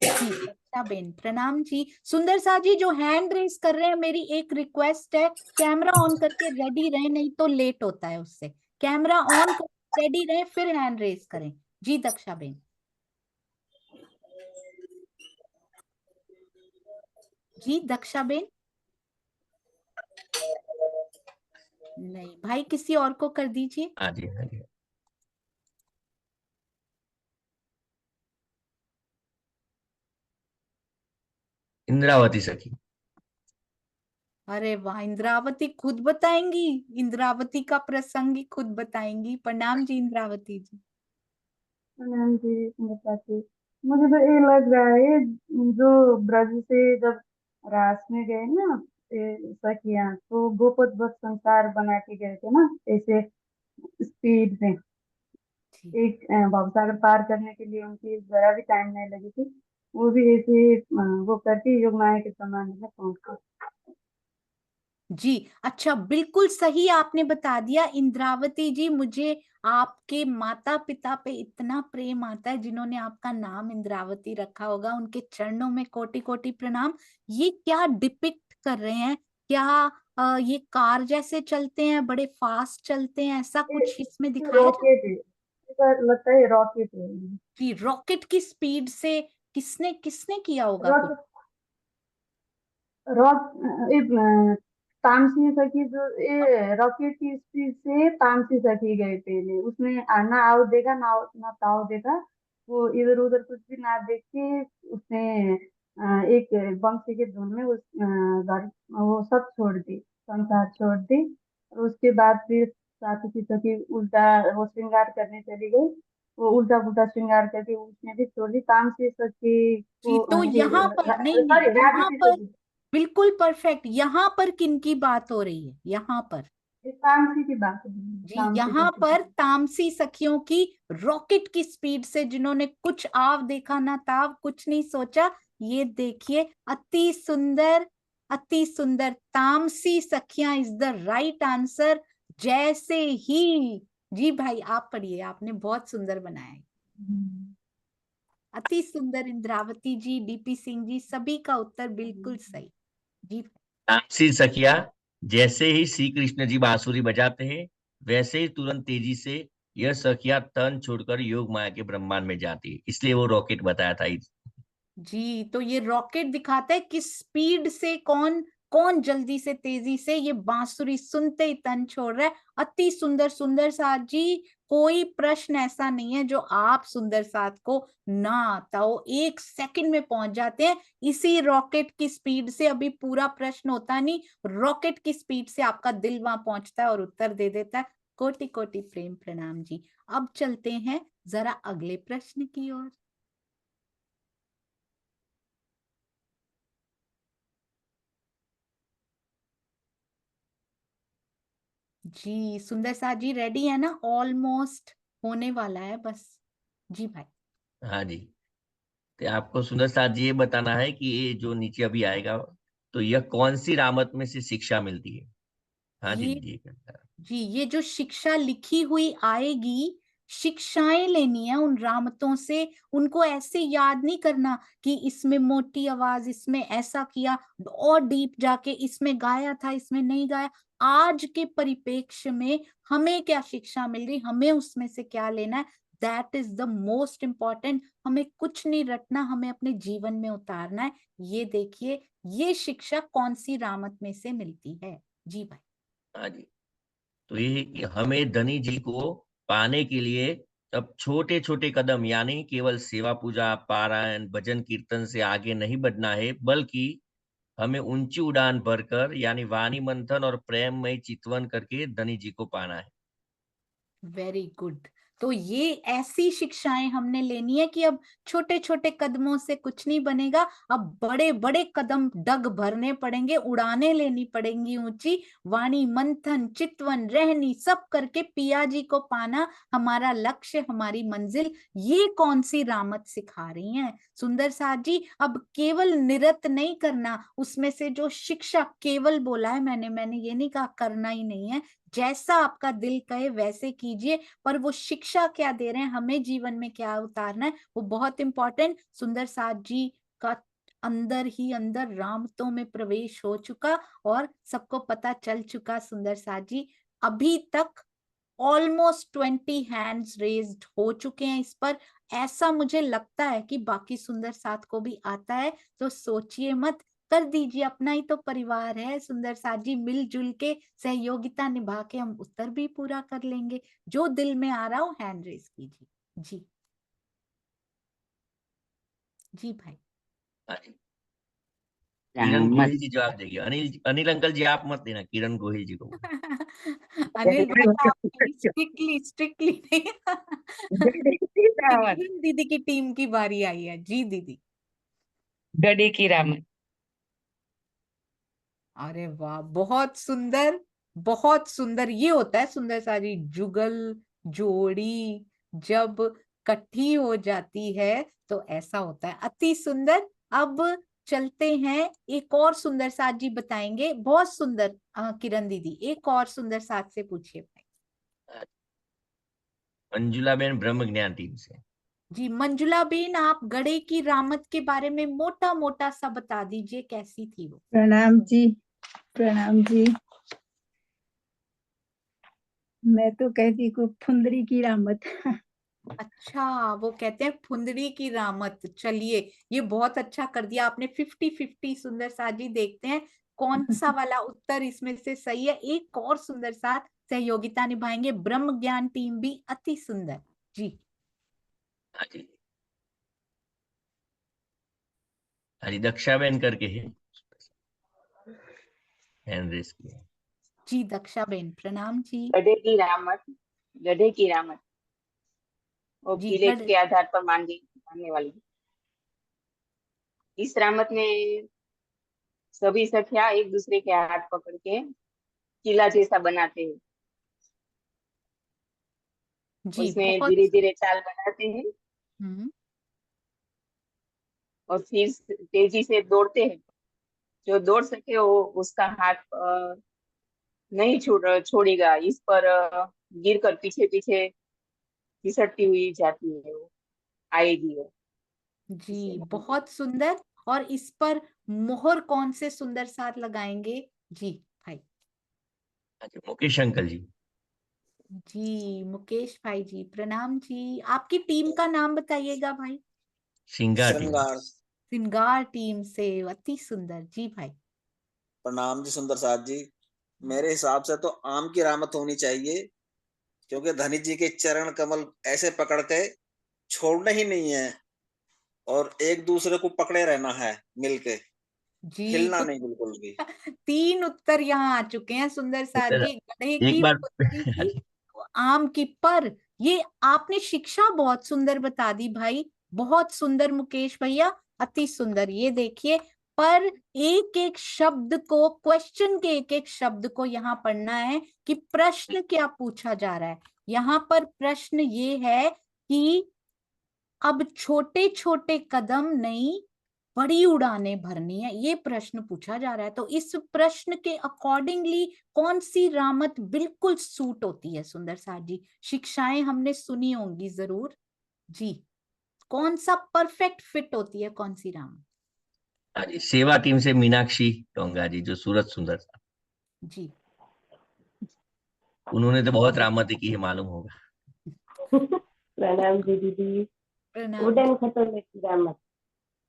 जी दक्षा बेन प्रणाम जी। सुंदर सा जी जो हैंड रेस कर रहे हैं, मेरी एक रिक्वेस्ट है, कैमरा ऑन करके रेडी रहे, नहीं तो लेट होता है उससे। कैमरा ऑन कर रेडी रहे, फिर हैंड रेस करें। जी दक्षा बेन। जी दक्षा बेन, नहीं भाई किसी और को कर दीजिए। हाँ जी, हाँ जी। इंद्रावती सखी। अरे वाह, इंद्रावती खुद बताएंगी, इंद्रावती का प्रसंग ही खुद बताएंगी। प्रणाम जी इंद्रावती जी। मैम जी बताती, मुझे तो ये लग रहा है जो ब्रज से जब रास में गए ना सखियां, तो गोपद वध संसार बना के गए थे ना ऐसे स्पीड में। एक भवसागर पार करने के लिए उनकी जरा भी टाइम नहीं लगी थी, वो भी ऐसे वो करके योग माया के समान में पहुंच गए। जी अच्छा, बिल्कुल सही आपने बता दिया इंद्रावती जी। मुझे आपके माता पिता पे इतना प्रेम आता है, जिन्होंने आपका नाम इंद्रावती रखा होगा, उनके चरणों में कोटि कोटि प्रणाम। ये क्या डिपिक्ट कर रहे हैं, क्या ये कार जैसे चलते हैं, बड़े फास्ट चलते हैं, ऐसा कुछ इसमें दिखाया जा? रॉकेट है, ऐसा लगता है रॉकेट है। जी रॉकेट की स्पीड से किसने किसने किया होगा कुछ? रॉक तामसी सखी, जो ये रॉकेट की स्पीड से तामसी सखी गए पहले, उसने ना आओ देखा ना ताओ देखा, वो इधर उधर कुछ भी ना देख के उसने एक बंसी के धुन में उस घर वो सब छोड़ दी, संसार छोड़ दी। और उसके बाद फिर तामसी सखी उल्टा वो श्रृंगार करने चली गई, वो उल्टा पुल्टा श्रृंगार करके उसने भी छोड़ दी तामसी सखी जी को। तो यहाँ पर नहीं नहीं, सॉरी, यहाँ राजसी पर सखी, बिल्कुल परफेक्ट। यहाँ पर किनकी बात हो रही है? यहाँ पर तामसी की बात है, जी, तामसी यहाँ सखी पर की। तामसी सखियों की रॉकेट की स्पीड से, जिन्होंने कुछ आव देखा ना ताव, कुछ नहीं सोचा। ये देखिए, अति सुंदर, अति सुंदर। तामसी सखियां इज द राइट आंसर। जैसे ही जी भाई आप पढ़िए, आपने बहुत सुंदर बनाया है, अति सुंदर। इंद्रावती जी, डीपी सिंह जी, सभी का उत्तर बिल्कुल सही जी। तामसी सखिया, जैसे ही श्री कृष्ण जी बांसुरी बजाते हैं, वैसे ही तुरंत तेजी से यह सखिया तन छोड़कर योग माया के ब्रह्मांड में जाती है, इसलिए वो रॉकेट बताया था। जी तो ये रॉकेट दिखाता है कि स्पीड से कौन कौन जल्दी से तेजी से ये बांसुरी सुनते ही तन छोड़ रहा है। अति सुंदर सुंदर साथ जी, कोई प्रश्न ऐसा नहीं है जो आप सुंदर साथ को ना आता हो, 1 सेकंड में पहुंच जाते हैं इसी रॉकेट की स्पीड से। अभी पूरा प्रश्न होता नहीं, रॉकेट की स्पीड से आपका दिल वहां पहुंचता है और उत्तर दे देता है। कोटि कोटि प्रेम प्रणाम जी। अब चलते हैं जरा अगले प्रश्न की ओर। जी सुंदर साथ जी रेडी है ना? ऑलमोस्ट होने वाला है बस। जी भाई। हाँ जी, तो आपको सुंदर साथ जी ये बताना है कि ये जो नीचे अभी आएगा, तो यह कौन सी रामत में से शिक्षा मिलती है। हाँ जी ये जी। जी ये जो शिक्षा लिखी हुई आएगी, शिक्षाएं लेनी है उन रामतों से। उनको ऐसे याद नहीं करना कि इसमें मोटी आवाज, इसमें ऐसा किया, और डीप जाके इसमें गाया था, इसमें नहीं गाया। आज के परिप्रेक्ष्य में हमें क्या शिक्षा मिल रही, हमें उसमें से क्या लेना है, that is the most important. हमें कुछ नहीं रटना, हमें अपने जीवन में उतारना है। ये देखिए, ये शिक्षा कौन सी रामत में से मिलती है। जी भाई। हाँ जी, तो ये कि हमें धनी जी को पाने के लिए अब छोटे छोटे कदम, यानी केवल सेवा पूजा पारायण भजन कीर्तन से आगे नहीं बढ़ना है, बल्कि हमें ऊंची उड़ान भरकर यानी वाणी मंथन और प्रेममय चितवन करके धनी जी को पाना है। Very good. तो ये ऐसी शिक्षाएं हमने लेनी है कि अब छोटे छोटे कदमों से कुछ नहीं बनेगा, अब बड़े बड़े कदम डग भरने पड़ेंगे, उड़ाने लेनी पड़ेंगी ऊंची। वाणी मंथन चितवन रहनी सब करके पिया जी को पाना हमारा लक्ष्य, हमारी मंजिल। ये कौन सी रामत सिखा रही हैं सुंदर साथ जी। अब केवल निरत नहीं करना, उसमें से जो शिक्षा केवल बोला है मैंने ये नहीं कहा करना ही नहीं है, जैसा आपका दिल कहे वैसे कीजिए, पर वो शिक्षा क्या दे रहे हैं, हमें जीवन में क्या उतारना है, वो बहुत इंपॉर्टेंट। सुंदर साथ जी का अंदर ही अंदर रामतों में प्रवेश हो चुका और सबको पता चल चुका। सुंदर साथ जी अभी तक ऑलमोस्ट 20 हैंड्स रेज्ड हो चुके हैं इस पर। ऐसा मुझे लगता है कि बाकी सुंदर साथ को भी आता है, तो सोचिए मत, कर दीजिए, अपना ही तो परिवार है। सुंदर साथ जी मिलजुल के सहयोगिता निभा के हम उत्तर भी पूरा कर लेंगे। जो दिल में आ रहा हो हैंड रेज कीजिए। जी जी भाई। हाँ जी, किरण गोहिल जी जवाब देंगे। अनिल अंकल जी आप मत देना, किरण गोहिल जी को। अनिल भाई स्ट्रिक्टली स्ट्रिक्टली नहीं। किरण दीदी की टीम की बारी आई है। जी दीदी। गड़े की रामत। अरे वाह, बहुत सुंदर, बहुत सुंदर। ये होता है सुंदर सारी जुगल जोड़ी जब इकट्ठी हो जाती है तो ऐसा होता है, अति सुंदर। अब चलते हैं, एक और सुंदर साथ जी बताएंगे, बहुत सुंदर। किरण दीदी एक और सुंदर साथ से पूछिए भाई। मंजुला बेन ब्रह्म ज्ञान टीम से। जी मंजुला बेन, आप गड़े की रामत के बारे में मोटा मोटा सा बता दीजिए, कैसी थी वो। प्रणाम जी, प्रणाम जी। मैं तो कहती को फुंदरी की रामत। अच्छा, वो कहते हैं फुंदरी की रामत। चलिए, ये बहुत अच्छा कर दिया आपने। 50-50 सुंदर साथ जी, देखते हैं कौन सा वाला उत्तर इसमें से सही है। एक और सुंदर साथ सहयोगिता निभाएंगे, ब्रह्म ज्ञान टीम भी अति सुंदर। जी हाँ जी, हाँ जी, दक्षा बेन करके है, हैंड रेस किया। जी दक्षा बेन प्रणाम जी। गधे की रामत, गधे की रामत वो जी पीले के आधार पर मानने वाली। इस रामत में सभी सखिया एक दूसरे के हाथ पकड़ के किला जैसा बनाते हैं। जी उसमें बहुत। धीरे धीरे चाल बनाते हैं और फिर तेजी से दौड़ते हैं। जो दौड़ सके वो उसका हाथ नहीं छोड़ेगा। इस पर गिरकर पीछे पीछे फिसलती हुई जाती है, वो आएगी वो। जी बहुत सुंदर। और इस पर मोहर कौन से सुंदर साथ लगाएंगे। जी भाई। अच्छा, मुकेश अंकल जी। जी मुकेश भाई जी प्रणाम जी। आपकी टीम का नाम बताइएगा भाई। श्रृंगार टीम। श्रृंगार टीम से, अति सुंदर। जी भाई। प्रणाम जी सुंदर साथ जी। मेरे हिसाब से तो आम की रामत होनी चाहिए, क्योंकि धनी जी के चरण कमल ऐसे पकड़ के छोड़ना ही नहीं है और एक दूसरे को पकड़े रहना है मिलके, जी हिलना तो नहीं बिल्कुल भी। 3 उत्तर यहाँ आ चुके हैं सुंदर साथ जी, गधे एक की, बार फुदरी की, आम की। पर ये आपने शिक्षा बहुत सुंदर बता दी भाई, बहुत सुंदर मुकेश भैया, अति सुंदर। ये देखिए, पर एक एक शब्द को, क्वेश्चन के एक एक शब्द को यहाँ पढ़ना है कि प्रश्न क्या पूछा जा रहा है। यहाँ पर प्रश्न ये है कि अब छोटे छोटे कदम नहीं, बड़ी उड़ानें भरनी है, ये प्रश्न पूछा जा रहा है। तो इस प्रश्न के अकॉर्डिंगली कौन सी रामत बिल्कुल सूट होती है सुंदर साथ जी? शिक्षाएं हमने सुनी होंगी जरूर जी, कौन सा परफेक्ट फिट होती है, कौन सी रामत? हाँ जी, सेवा टीम से मीनाक्षी टोंगा जी, जो सूरत सुंदर साथ, जी उन्होंने तो बहुत रामती की है, मालूम होगा। प्रणाम जी दीदी। प्रणाम। उड़न खटोले की रामत।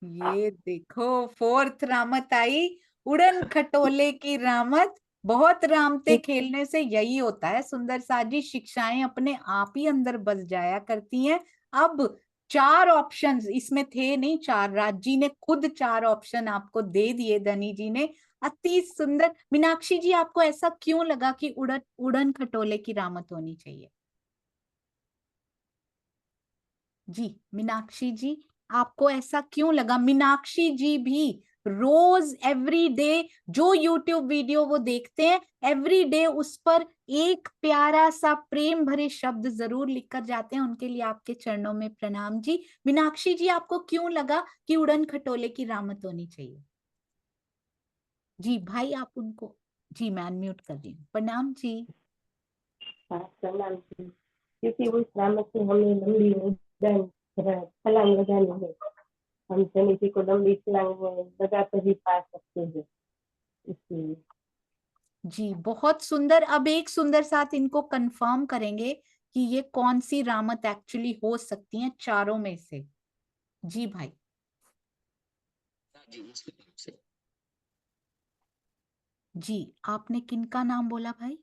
ये देखो फोर्थ रामत आई, उड़न खटोले की रामत। बहुत रामते खेलने से यही होता है सुंदर साथ जी, शिक्षाएं अपने आप ही अंदर बस जाया करती हैं। अब 4 ऑप्शंस इसमें थे नहीं, 4 राजी ने खुद 4 ऑप्शन आपको दे दिए, धनी जी ने। अति सुंदर। मीनाक्षी जी, आपको ऐसा क्यों लगा कि उड़न खटोले की रामत होनी चाहिए? जी मीनाक्षी जी, आपको ऐसा क्यों लगा? मीनाक्षी जी भी रोज एवरी डे जो यूट्यूब वीडियो वो देखते हैं, एवरी डे उस पर एक प्यारा सा प्रेम भरे शब्द जरूर लिखकर जाते हैं। उनके लिए आपके चरणों में प्रणाम जी। मीनाक्षी जी, आपको क्यों लगा कि उड़न खटोले की रामत होनी चाहिए? जी भाई, आप उनको, जी मैं अनम्यूट कर रही हूँ। प्रणाम जी। हाँ प्रणाम जी। क्योंकि उस रामत से हमें लंबी उड़ान छलांग लगानी है। हम शनि जी को लंबी छलांग लगाकर ही पा सकते हैं, इसलिए। जी बहुत सुंदर। अब एक सुंदर साथ इनको कंफर्म करेंगे कि ये कौन सी रामत एक्चुअली हो सकती है चारों में से। जी भाई। जी आपने किनका नाम बोला भाई?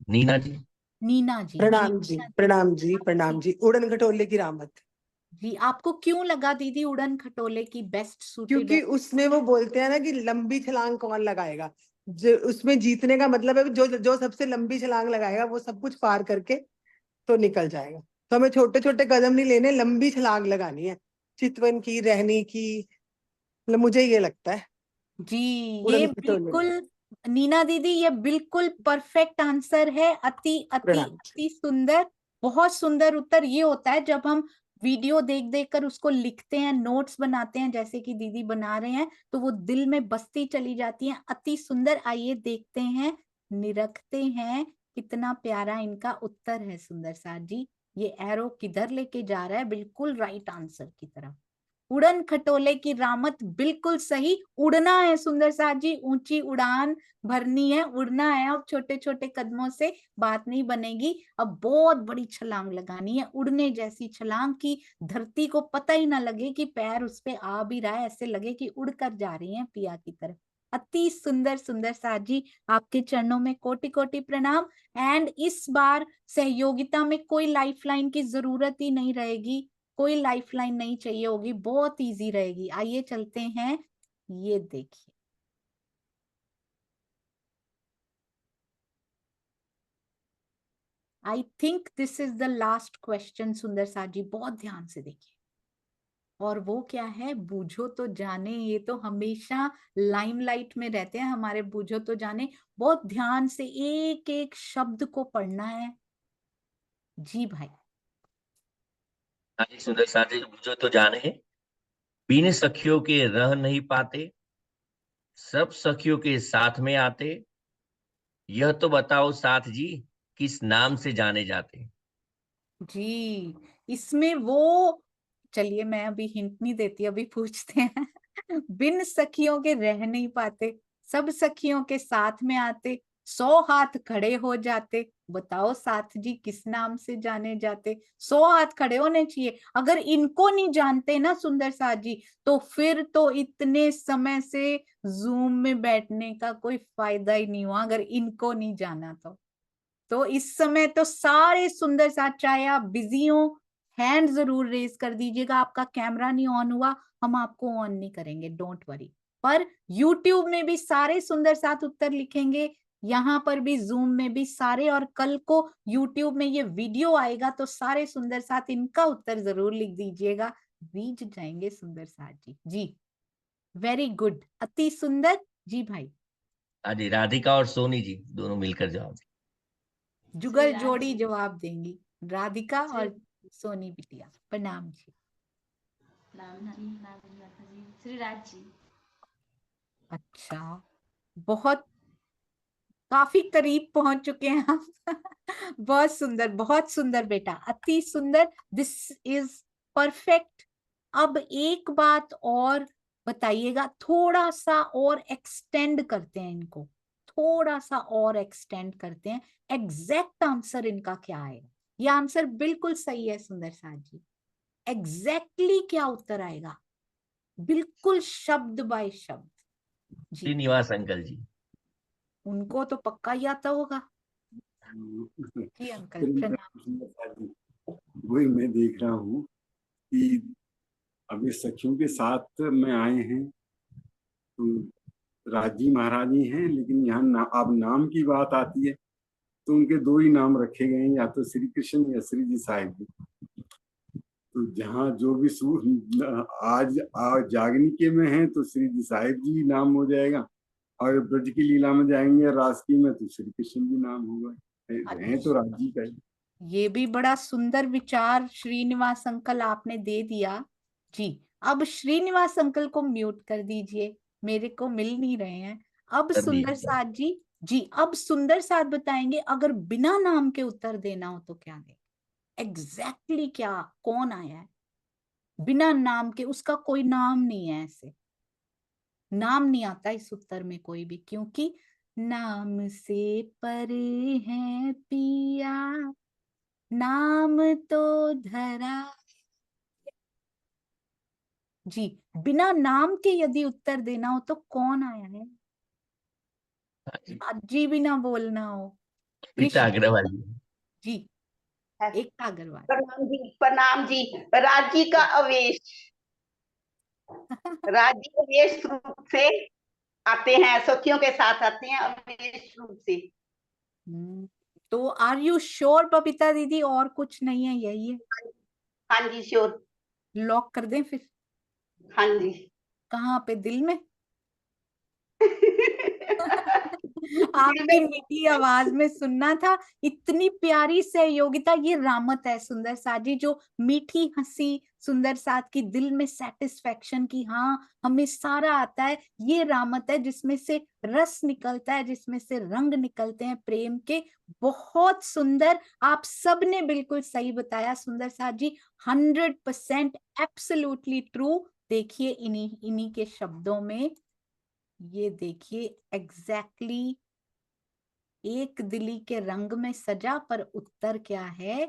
नीना जी। नीना जी। प्रणाम जी, प्रणाम जी, प्रणाम जी। उड़न खटोले की रामत। जी आपको क्यों लगा दीदी उड़न खटोले की बेस्ट सूटेड क्योंकि है? उसमें वो बोलते हैं ना कि लंबी छलांग कौन लगाएगा, जो उसमें जीतने का मतलब है जो जो सबसे लंबी छलांग लगाएगा वो सब कुछ पार करके तो निकल जाएगा। तो हमें छोटे छोटे कदम नहीं लेने, लंबी छलांग लगानी है, चितवन की, रहनी की। मतलब मुझे ये लगता है जी ये उड़न खटोले। बिल्कुल नीना दीदी, ये बिल्कुल परफेक्ट आंसर है। अति अति प्रणाम। अति सुंदर, बहुत सुंदर उत्तर। ये होता है जब हम वीडियो देख देख कर उसको लिखते हैं, नोट्स बनाते हैं, जैसे कि दीदी बना रहे हैं, तो वो दिल में बसती चली जाती है। अति सुंदर। आइए देखते हैं, निरखते हैं कितना प्यारा इनका उत्तर है सुंदर साथ जी। ये एरो किधर लेके जा रहा है? बिल्कुल राइट आंसर की तरफ। उड़न खटोले की रामत बिल्कुल सही। उड़ना है सुंदर साथ जी, ऊंची उड़ान भरनी है, उड़ना है। अब छोटे छोटे कदमों से बात नहीं बनेगी, अब बहुत बड़ी छलांग लगानी है, उड़ने जैसी छलांग की धरती को पता ही ना लगे कि पैर उस पे आ भी रहा है, ऐसे लगे कि उड़कर जा रही है पिया की तरफ। अति सुंदर सुंदर साथ जी, आपके चरणों में कोटि कोटि प्रणाम। एंड इस बार सहयोगिता में कोई लाइफलाइन की जरूरत ही नहीं रहेगी, कोई लाइफलाइन नहीं चाहिए होगी, बहुत इजी रहेगी। आइए चलते हैं, ये देखिए। I think this is the last question सुंदर साथ जी, बहुत ध्यान से देखिए। और वो क्या है? बूझो तो जाने। ये तो हमेशा लाइमलाइट में रहते हैं हमारे बूझो तो जाने। बहुत ध्यान से एक एक शब्द को पढ़ना है। जी भाई। हाँ जी सुंदर साथ जी, जो तो जाने, बिन सखियों के रह नहीं पाते, सब सखियों के साथ में आते, यह तो बताओ साथ जी किस नाम से जाने जाते। जी इसमें वो, चलिए मैं अभी हिंट नहीं देती, अभी पूछते हैं। बिन सखियों के रह नहीं पाते, सब सखियों के साथ में आते, 100 हाथ खड़े हो जाते, बताओ साथ जी किस नाम से जाने जाते। 100 हाथ खड़े होने चाहिए। अगर इनको नहीं जानते ना सुंदर साथ जी, तो फिर तो इतने समय से जूम में बैठने का कोई फायदा ही नहीं हुआ, अगर इनको नहीं जाना तो इस समय तो सारे सुंदर साथ, चाहे आप बिजी हो, हैंड जरूर रेज कर दीजिएगा। आपका कैमरा नहीं ऑन हुआ, हम आपको ऑन नहीं करेंगे, डोंट वरी। पर YouTube में भी सारे सुंदर साथ उत्तर लिखेंगे, यहाँ पर भी जूम में भी सारे, और कल को YouTube में ये वीडियो आएगा तो सारे सुंदर साथ इनका उत्तर जरूर लिख दीजिएगा। बीज जाएंगे सुंदर साथ जी। जी वेरी गुड, अति सुंदर। जी भाई। हाँ जी, राधिका और सोनी जी दोनों मिलकर जवाब दें। जुगल जोड़ी जवाब देंगी, राधिका और सोनी बिटिया। प्रणाम जी। श्री राज जी। अच्छा, बहुत काफी करीब पहुंच चुके हैं हम। बहुत सुंदर बेटा, अति सुंदर। This is perfect. अब एक बात और बताइएगा, थोड़ा सा और एक्सटेंड करते हैं इनको, थोड़ा सा और एक्सटेंड करते हैं। एग्जैक्ट आंसर इनका क्या आएगा? ये आंसर बिल्कुल सही है सुंदर साथ जी। एग्जैक्टली क्या उत्तर आएगा? बिल्कुल शब्द बाय शब्द जी। श्रीनिवास अंकल जी। उनको तो पक्का ही आता होगा जी। अंकल प्रणाम। वही मैं देख रहा हूँ कि अभी सखियों के साथ में आए हैं, तो राजी महाराज ही हैं, लेकिन यहाँ अब नाम की बात आती है तो उनके दो ही नाम रखे गए हैं, या तो श्री कृष्ण या श्री जी साहिब जी। तो जहाँ जो भी आज जागनी के में है तो श्री जी साहिब जी नाम हो जाएगा, और ब्रज की लीला में जाएंगे रास की में तो श्री कृष्ण जी नाम होगा। है तो राजी का ही। ये भी बड़ा सुंदर विचार श्रीनिवास अंकल आपने दे दिया जी। अब श्रीनिवास अंकल को म्यूट कर दीजिए, मेरे को मिल नहीं रहे हैं। अब सुंदर साथ जी जी, अब सुंदर साथ बताएंगे अगर बिना नाम के उत्तर देना हो तो क्या दे? एग्जैक्टली क्या, कौन आया है बिना नाम के? उसका कोई नाम नहीं है, ऐसे नाम नहीं आता इस उत्तर में कोई भी, क्योंकि नाम से परे है पिया, नाम तो धरा जी। बिना नाम के यदि उत्तर देना हो तो कौन आया है? जी भी ना बोलना हो। रीता अग्रवाल जी, एकता अग्रवाल। प्रणाम जी, प्रणाम जी। राजी का अवेश, राजी अवेश रूप से आते हैं, सखियों के साथ आते हैं अवेश रूप से। तो आर यू श्योर बबीता दीदी, और कुछ नहीं है, यही है? हाँ जी श्योर। लॉक कर दें फिर? हाँ जी। कहाँ पे, दिल में? आपकी मीठी आवाज में सुनना था, इतनी प्यारी सहयोगिता। ये रामत है सुंदर साथ जी, जो मीठी हंसी सुंदर साथ की, दिल में सेटिस्फेक्शन की, हाँ हमें सारा आता है। ये रामत है जिसमें से रस निकलता है, जिसमें से रंग निकलते हैं प्रेम के। बहुत सुंदर, आप सब ने बिल्कुल सही बताया सुंदर साथ जी। 100% एब्सोल्युटली ट्रू। देखिए इन्हीं के शब्दों में, ये देखिए एग्जैक्टली एक दिली के रंग में सजा, पर उत्तर क्या है?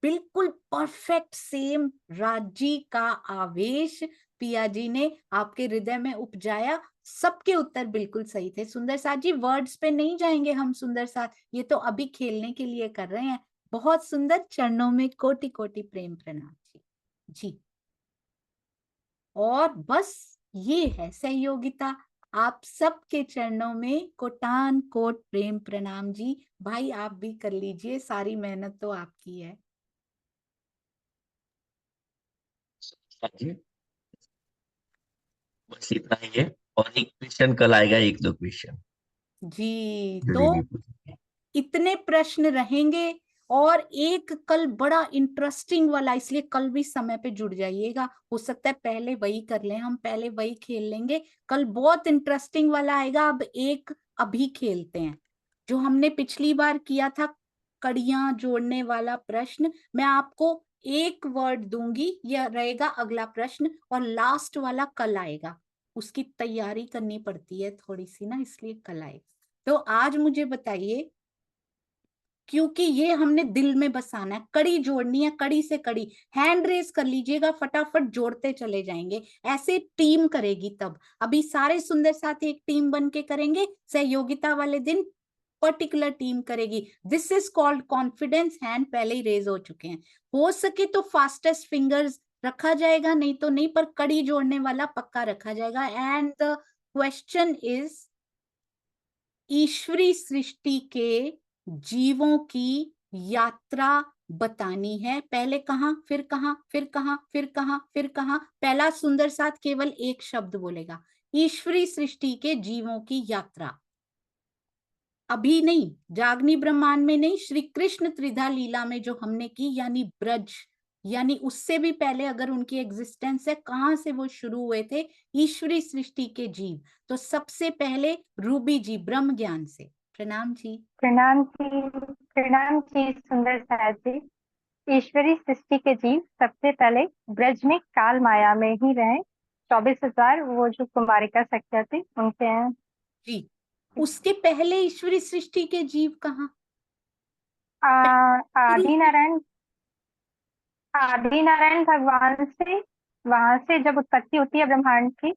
बिल्कुल परफेक्ट सेम। राजी का आवेश पिया जी ने आपके हृदय में उपजाया। सबके उत्तर बिल्कुल सही थे सुंदर साथ जी। वर्ड्स पे नहीं जाएंगे हम सुंदर साथ, ये तो अभी खेलने के लिए कर रहे हैं। बहुत सुंदर, चरणों में कोटि कोटि प्रेम प्रणाम जी जी। और बस ये है सहयोगिता, आप सबके चरणों में कोटान कोट प्रेम प्रणाम जी। भाई आप भी कर लीजिए, सारी मेहनत तो आपकी है जी। बस इतना ही है, और एक क्वेश्चन कल आएगा, एक दो क्वेश्चन जी। तो इतने प्रश्न रहेंगे, और एक कल बड़ा इंटरेस्टिंग वाला, इसलिए कल भी समय पे जुड़ जाइएगा। हो सकता है पहले वही कर लें, हम पहले वही खेल लेंगे। कल बहुत इंटरेस्टिंग वाला आएगा। अब एक अभी खेलते हैं जो हमने पिछली बार किया था, कड़ियां जोड़ने वाला प्रश्न। मैं आपको एक वर्ड दूंगी, यह रहेगा अगला प्रश्न, और लास्ट वाला कल आएगा। उसकी तैयारी करनी पड़ती है थोड़ी सी ना, इसलिए कल आएगा। तो आज मुझे बताइए, क्योंकि ये हमने दिल में बसाना है, कड़ी जोड़नी है, कड़ी से कड़ी। हैंड रेस कर लीजिएगा, फटाफट जोड़ते चले जाएंगे, ऐसे टीम करेगी तब। अभी सारे सुंदर साथ एक टीम बन के करेंगे, सहयोगिता वाले दिन पर्टिकुलर टीम करेगी। This is called confidence. Hand पहले ही रेज हो चुके हैं। हो सके तो फास्टेस्ट फिंगर्स रखा जाएगा, नहीं तो नहीं, पर कड़ी जोड़ने वाला पक्का रखा जाएगा। एंड द क्वेश्चन इज, ईश्वरी सृष्टि के जीवों की यात्रा बतानी है। पहले कहां, फिर कहां, फिर कहां, फिर कहां, फिर कहां? पहला सुंदर साथ केवल एक शब्द बोलेगा, ईश्वरी सृष्टि के जीवों की यात्रा। अभी नहीं, जागनी ब्रह्मांड में नहीं, श्री कृष्ण त्रिधा लीला में जो हमने की, यानी ब्रज यानी उससे भी पहले अगर उनकी एग्जिस्टेंस है, कहाँ से वो शुरू हुए थे? ईश्वरी सृष्टि के जीव। तो सबसे पहले रूबी जी ब्रह्म ज्ञान से। प्रणाम जी। प्रणाम जी सुंदर साथ जी। ईश्वरी सृष्टि के जीव सबसे पहले ब्रज में काल माया में ही रहे। 24,000 वो जो कुमारिका सख्या थी उनके हैं जी। उसके पहले ईश्वरी सृष्टि के जीव कहाँ? आदि नारायण भगवान से, वहां से जब उत्पत्ति होती है ब्रह्मांड की।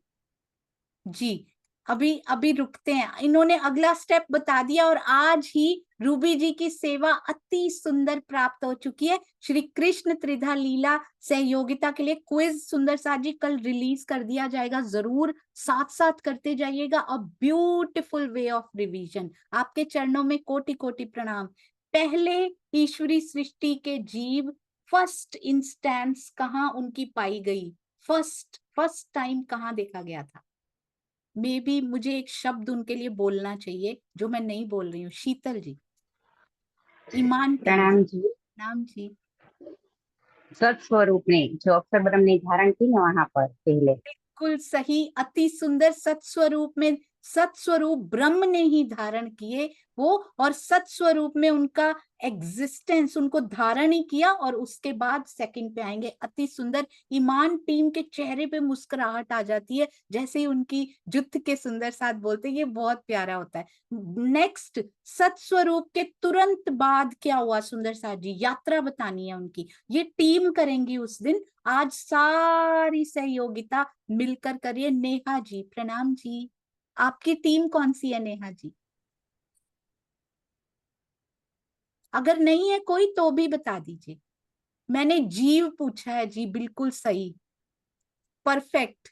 जी, अभी रुकते हैं। इन्होंने अगला स्टेप बता दिया और आज ही रूबी जी की सेवा अति सुंदर प्राप्त हो चुकी है। श्री कृष्ण त्रिधा लीला सहयोगिता के लिए क्विज सुंदर साथ जी कल रिलीज कर दिया जाएगा, जरूर साथ साथ करते जाइएगा। A beautiful way of revision. आपके चरणों में कोटि कोटि प्रणाम। पहले ईश्वरी सृष्टि के जीव फर्स्ट इंस्टेंस कहाँ उनकी पाई गई? फर्स्ट टाइम कहाँ देखा गया था? मे बी मुझे एक शब्द उनके लिए बोलना चाहिए जो मैं नहीं बोल रही हूँ। शीतल जी, ईमान प्रणाम जी। नाम जी। सत्स्वरूप ने जो अक्षर ब्रह्म ने धारण की ना वहां पर पहले। बिल्कुल सही, अति सुंदर। सत्स्वरूप में सत्स्वरूप ब्रह्म ने ही धारण किए वो, और सत्स्वरूप में उनका एग्जिस्टेंस उनको धारण ही किया, और उसके बाद सेकंड पे आएंगे। अति सुंदर। ईमान टीम के चेहरे पे मुस्कुराहट आ जाती है जैसे ही उनकी जुत्थ के सुंदर साथ बोलते हैं, ये बहुत प्यारा होता है। नेक्स्ट, सत्स्वरूप के तुरंत बाद क्या हुआ सुंदर साथ जी? यात्रा बतानी है उनकी, ये टीम करेंगी उस दिन। आज सारी सहयोगिता मिलकर करिए। नेहा जी, प्रणाम जी। आपकी टीम कौन सी है नेहा जी? अगर नहीं है कोई तो भी बता दीजिए। मैंने जीव पूछा है जी, बिल्कुल सही, परफेक्ट।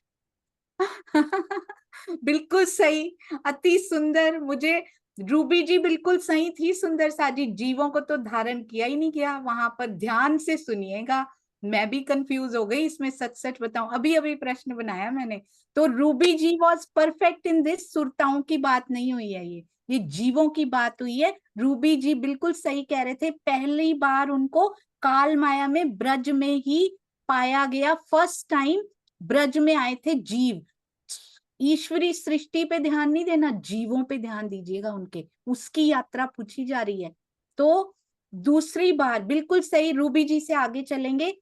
बिल्कुल सही, अति सुंदर। मुझे रूबी जी बिल्कुल सही थी सुंदर साजी, जीवों को तो धारण किया ही नहीं गया वहां पर। ध्यान से सुनिएगा, मैं भी कंफ्यूज हो गई इसमें, सच सच बताऊं। अभी अभी प्रश्न बनाया मैंने, तो Ruby ji was perfect in this. सुरताओं की बात नहीं हुई है, ये जीवों की बात हुई है। रूबी जी बिल्कुल सही कह रहे थे, पहली बार उनको काल माया में ब्रज में ही पाया गया। फर्स्ट टाइम ब्रज में आए थे जीव। ईश्वरी सृष्टि पे ध्यान नहीं देना, जीवों पे ध्यान दीजिएगा उनके, उसकी यात्रा पूछी जा रही है। तो दूसरी बार बिल्कुल सही, रूबी जी से आगे चलेंगे।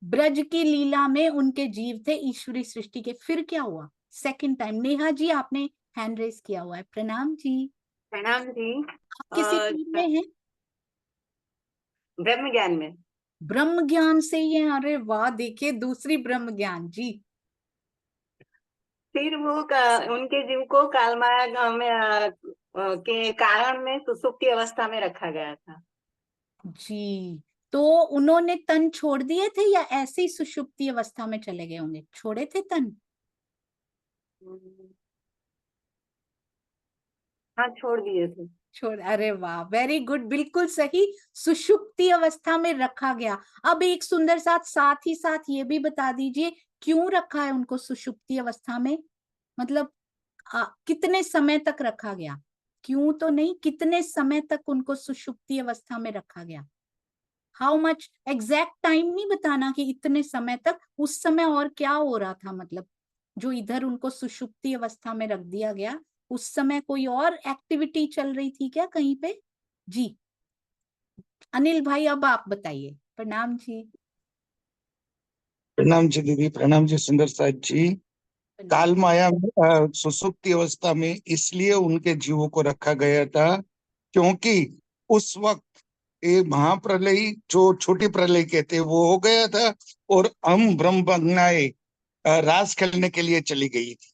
ब्रज की लीला में उनके जीव थे ईश्वरी सृष्टि के। फिर क्या हुआ सेकंड टाइम? नेहा जी आपने हैंड रेस किया हुआ है, प्रणाम जी। प्रणाम जी। आप किसी टीम में हैं? ब्रह्म ज्ञान में। ब्रह्म ज्ञान से ही है? अरे वाह, देखिए दूसरी ब्रह्म ज्ञान जी। फिर वो उनके जीव को कालमाया गांव में के कारण में सुसुप्ति अवस्था में रखा गया था जी। तो उन्होंने तन छोड़ दिए थे या ऐसे ही सुषुप्ति अवस्था में चले गए होंगे? छोड़े थे तन? हाँ, छोड़ दिए थे। अरे वाह, वेरी गुड, बिल्कुल सही, सुषुप्ति अवस्था में रखा गया। अब एक सुंदर साथ ही साथ ये भी बता दीजिए क्यों रखा है उनको सुषुप्ति अवस्था में? मतलब कितने समय तक रखा गया? क्यों तो नहीं, कितने समय तक उनको सुषुप्ति अवस्था में रखा गया? हाउ मच, एग्जैक्ट टाइम नहीं बताना कि इतने समय तक। उस समय और क्या हो रहा था, मतलब जो इधर उनको सुषुप्ति अवस्था में रख दिया गया, उस समय कोई और एक्टिविटी चल रही थी क्या कहीं पे? जी अनिल भाई, अब आप बताइए। प्रणाम जी। प्रणाम जी दीदी, प्रणाम जी सुंदर साथ जी। काल माया में सुसुप्ति अवस्था में इसलिए उनके जीवों को रखा गया था क्योंकि उस वक्त ये महाप्रलय जो छोटी प्रलय कहते हैं वो हो गया था, और हम ब्रह्मज्ञाएं रास खेलने के लिए चली गई थी,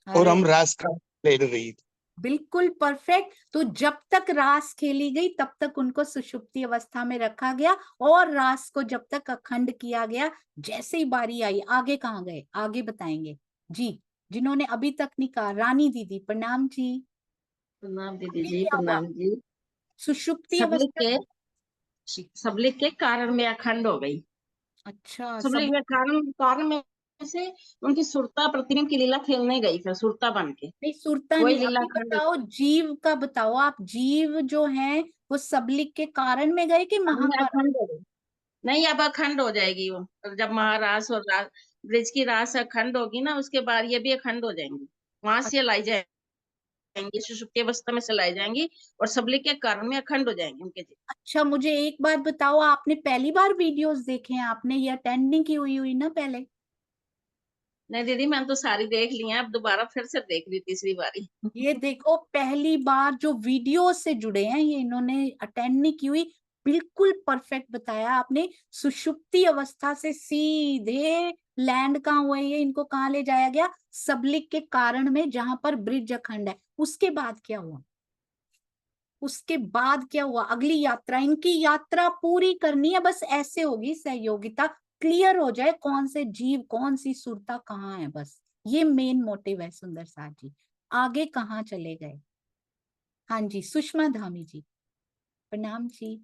और हम रास का ले रही थी। बिल्कुल परफेक्ट। तो जब तक रास खेली गई तब तक उनको सुषुप्ति अवस्था में रखा गया, और रास को जब तक अखंड किया गया। जैसे ही बारी आई, आगे कहाँ गए, आगे बताएंगे जी। जिन्होंने अभी तक नहीं कहा, रानी दीदी, प्रणाम जी। प्रणाम दीदी जी, प्रणाम जी। सुषुप्ति अवस्था सबलिंग के कारण में अखंड हो गई। अच्छा, सबलिंग में कारण में से उनकी सुरता प्रतिबिंब की लीला खेलने गई, फिर सुरता बन के। नहीं, सुरता वही नहीं, लीला अभी बताओ जीव का बताओ आप। जीव जो है वो सबलिंग के कारण में गए कि महाकारण? नहीं, अब अखंड हो जाएगी वो, जब महारास और ब्रिज की रास अखंड होगी ना, उसके बाद ये भी अखंड हो जाएंगी, वहां से लाई जाएंगी, सुषुप्ति अवस्था में से लाई जाएंगी और सबलिक के कारण में अखंड हो जाएंगे उनके जीव। अच्छा, मुझे एक बात बताओ, आपने पहली बार वीडियोस देखे हैं? आपने ये अटेंड नहीं की हुई ना पहले? नहीं दीदी, मैंने तो सारी देख ली है, अब दोबारा फिर से देख ली तीसरी बारी। ये देखो, पहली बार जो वीडियो से जुड़े हैं, ये इन्होंने अटेंड नहीं की हुई। बिल्कुल परफेक्ट बताया आपने। सुषुप्ति अवस्था से सीधे लैंड कहाँ हुए, ये इनको कहाँ ले जाया गया? सबलिक के कारण में, जहां पर ब्रिज अखंड है। उसके बाद क्या हुआ? उसके बाद क्या हुआ? अगली यात्रा, इनकी यात्रा पूरी करनी है, बस ऐसे होगी सहयोगिता, क्लियर हो जाए कौन से जीव, कौन सी सुरता कहाँ है, बस ये मेन मोटिव है। सुंदर साथ जी आगे कहाँ चले गए? हाँ जी, सुषमा धामी जी, प्रणाम जी।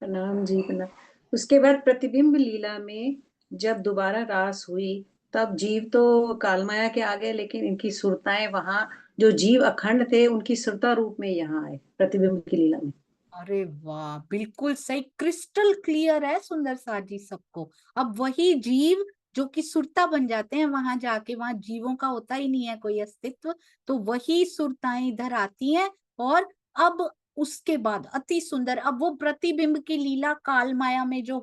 प्रणाम जी, प्रणाम। उसके बाद प्रतिबिंब लीला में जब दोबारा रास हुई, तब जीव तो कालमाया के आ गए, लेकिन इनकी सुरताएं वहां, जो जीव अखंड थे उनकी सुरता रूप में यहाँ आए प्रतिबिंब की लीला में। अरे वाह, बिल्कुल सही, क्रिस्टल क्लियर है सुंदर साथ जी सबको। अब वही जीव जो कि सुरता बन जाते हैं, वहां जाके वहां जीवों का होता ही नहीं है कोई अस्तित्व, तो वही सुरताएं इधर आती हैं। और अब उसके बाद अति सुंदर, अब वो प्रतिबिंब की लीला काल माया में जो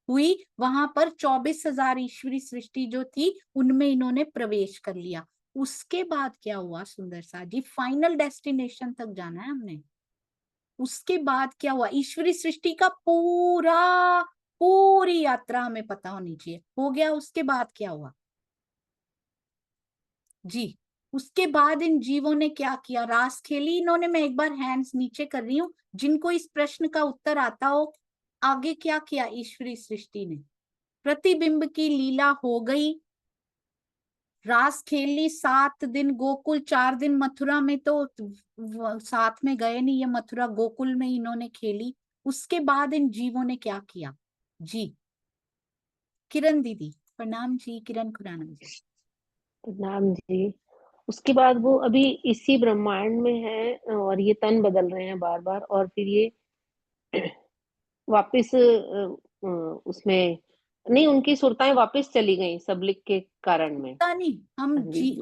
हुई, वहां पर 24,000 ईश्वरी सृष्टि जो थी, उनमें इन्होंने प्रवेश कर लिया। उसके बाद क्या हुआ सुंदर साथ जी? फाइनल डेस्टिनेशन तक जाना है हमने। उसके बाद क्या हुआ? ईश्वरी सृष्टि का पूरी यात्रा हमें पता होनी चाहिए। हो गया? उसके बाद क्या हुआ जी? उसके बाद इन जीवों ने क्या किया? रास खेली इन्होंने। मैं एक बार हैंड्स नीचे कर रही हूँ, जिनको इस प्रश्न का उत्तर आता हो। आगे क्या किया ईश्वरी सृष्टि ने? प्रतिबिंब की लीला हो गई, रास खेल ली, 7 दिन गोकुल, 4 दिन मथुरा में, तो साथ में गए नहीं, ये मथुरा गोकुल में इन्होंने खेली। उसके बाद इन जीवों ने क्या किया जी? किरण दीदी, प्रणाम जी, किरण खुराना जी। प्रणाम जी। उसके बाद वो अभी इसी ब्रह्मांड में है और ये तन बदल रहे हैं बार बार, और फिर ये वापस उसमें नहीं, उनकी सुरताएं वापस चली गई सबलिक के कारण में। पता नहीं, हम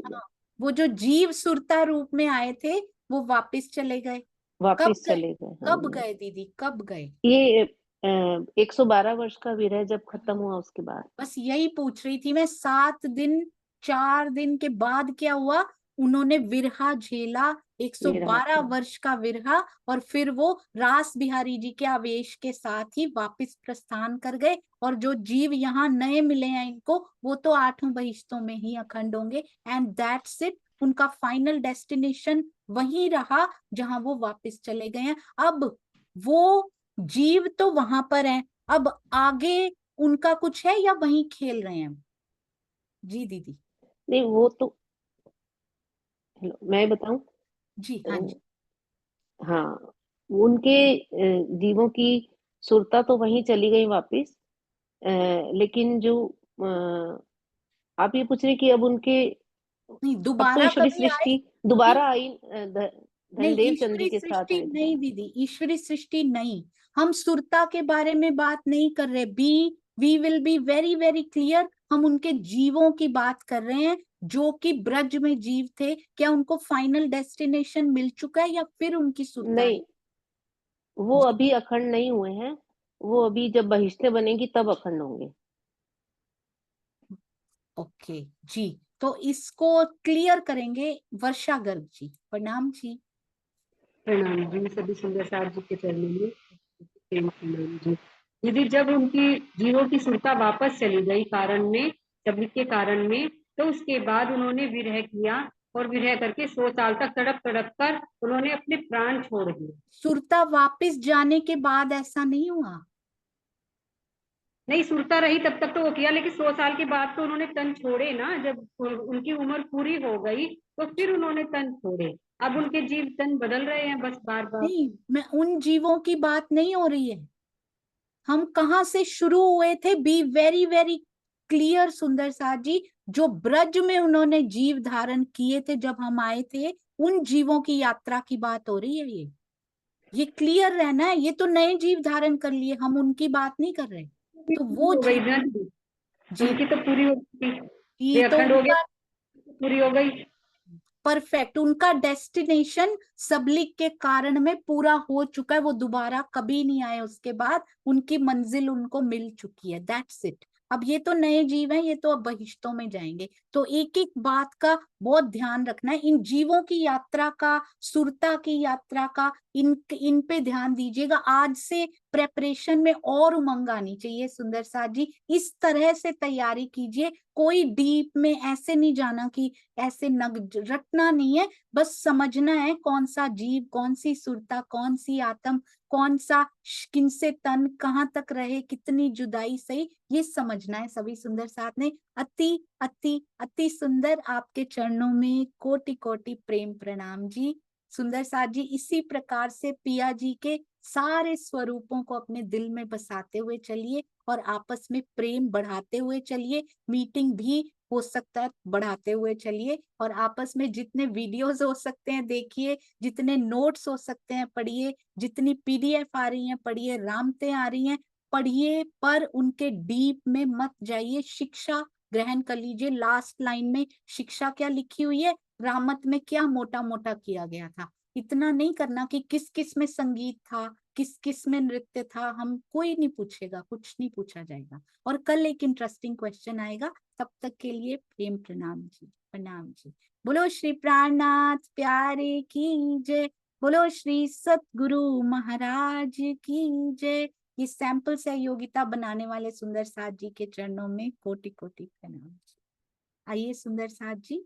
हाँ, वो जो जीव सुरता रूप में आए थे वो वापस चले गए। कब वापस गए? चले गए। कब गए दीदी, कब गए? ये 112 वर्ष का विरह जब खत्म हुआ उसके बाद। बस यही पूछ रही थी मैं। 7 दिन, 4 दिन के बाद क्या हुआ? उन्होंने विरहा झेला, 112 वर्ष का विरहा, और फिर वो रास बिहारी जी के आवेश के साथ ही वापस प्रस्थान कर गए। और जो जीव यहाँ नए मिले हैं इनको, वो तो 8 बहिश्तों में ही अखंड होंगे। एंड दैट्स इट, उनका फाइनल डेस्टिनेशन वही रहा जहां वो वापस चले गए हैं। अब वो जीव तो वहां पर हैं, अब आगे उनका कुछ है या वहीं खेल रहे हैं जी दीदी? नहीं, वो तो मैं बताऊं जी? हाँ जी। हाँ, उनके जीवों की सुरता तो वहीं चली गई वापस, लेकिन जो आप ये पूछ रहे कि अब उनके नहीं, अब तो दोबारा ईश्वरी कभी आए? सृष्टि दोबारा आई, नहीं, धनदेव चंदी ईश्वरी के साथ सृष्टि आई। नहीं दीदी, ईश्वरी सृष्टि नहीं। हम सुरता के बारे में बात नहीं कर रहे। We will be very very clear. हम उनके जीवों की बात कर रहे हैं जो कि ब्रज में जीव थे। क्या उनको फाइनल डेस्टिनेशन मिल चुका है या फिर उनकी सुरता है? नहीं, वो अभी अखंड नहीं हुए हैं, वो अभी जब बहिश्ते बनेगी तब अखंड होंगे। ओके जी, तो इसको क्लियर करेंगे वर्षा गर्ग जी। प्रणाम जी। प्रणाम जी, सभी सुंदर साथ जी के चरणों में प्रणाम जी। यदि जब उनकी जीवों की सुरता वापस चली गई कारण में, सबलिक के कारण में, तो उसके बाद उन्होंने विरह किया, और विरह करके 100 साल तक तड़प तड़प कर उन्होंने अपने प्राण छोड़ दिए। सुरता वापस जाने के बाद ऐसा नहीं हुआ? नहीं, सुरता रही तब तक तो वो किया, लेकिन 100 साल के बाद तो उन्होंने तन छोड़े ना। जब उनकी उम्र पूरी हो गई तो फिर उन्होंने तन छोड़े। अब उनके जीव तन बदल रहे हैं बस बार बार। नहीं, मैं उन जीवों की बात नहीं हो रही है। हम कहाँ से शुरू हुए थे? बी वेरी वेरी क्लियर सुंदर साथ जी। जो ब्रज में उन्होंने जीव धारण किए थे जब हम आए थे, उन जीवों की यात्रा की बात हो रही है ये। ये क्लियर रहना है। ये तो नए जीव धारण कर लिए, हम उनकी बात नहीं कर रहे। तो वो हो गई जीव ना, जी उनकी तो पूरी हो गई, ये ये तो अखंड हो गया, उनका पूरी हो गई। परफेक्ट, उनका डेस्टिनेशन सबलिक के कारण में पूरा हो चुका है। वो दोबारा कभी नहीं आए, उसके बाद उनकी मंजिल उनको मिल चुकी है, दैट्स इट। अब ये तो नए जीव हैं, ये तो अब बहिश्तों में जाएंगे। तो एक एक बात का बहुत ध्यान रखना है। इन जीवों की यात्रा का, सुरता की यात्रा का, इन पे ध्यान दीजिएगा। आज से प्रेपरेशन में और उमंग आनी चाहिए। सुंदर साथ जी, इस तरह से तैयारी कीजिए। कोई डीप में ऐसे नहीं जाना कि ऐसे नग रटना नहीं है, बस समझना है कौन सा जीव, कौन सी सुरता, कौन सी आत्म, कौन सा किनसे तन, कहाँ तक रहे, कितनी जुदाई सही, ये समझना है। सभी सुंदर साथ ने अति अति अति सुंदर। आपके चरणों में कोटि कोटि प्रेम प्रणाम जी। सुंदर साथ जी, इसी प्रकार से पिया जी के सारे स्वरूपों को अपने दिल में बसाते हुए चलिए और आपस में प्रेम बढ़ाते हुए चलिए। मीटिंग भी हो सकता है बढ़ाते हुए चलिए, और आपस में जितने वीडियोस हो सकते हैं देखिए, जितने नोट्स हो सकते हैं पढ़िए, जितनी पीडीएफ आ रही हैं पढ़िए, रामते आ रही हैं पढ़िए, पर उनके डीप में मत जाइए। शिक्षा ग्रहण कर लीजिए। लास्ट लाइन में शिक्षा क्या लिखी हुई है, रामत में क्या मोटा मोटा किया गया था। इतना नहीं करना कि किस किस में संगीत था, किस किस में नृत्य था, हम कोई नहीं पूछेगा, कुछ नहीं पूछा जाएगा। और कल एक इंटरेस्टिंग क्वेश्चन आएगा। तब तक के लिए प्रेम प्रणाम जी, प्रणाम जी। बोलो श्री प्राणनाथ प्यारे की जय, बोलो श्री सतगुरु महाराज की जय। ये सैंपल सहयोगिता बनाने वाले सुंदर साथ जी के चरणों में कोटि कोटि प्रणाम। आइए सुंदर साथ जी,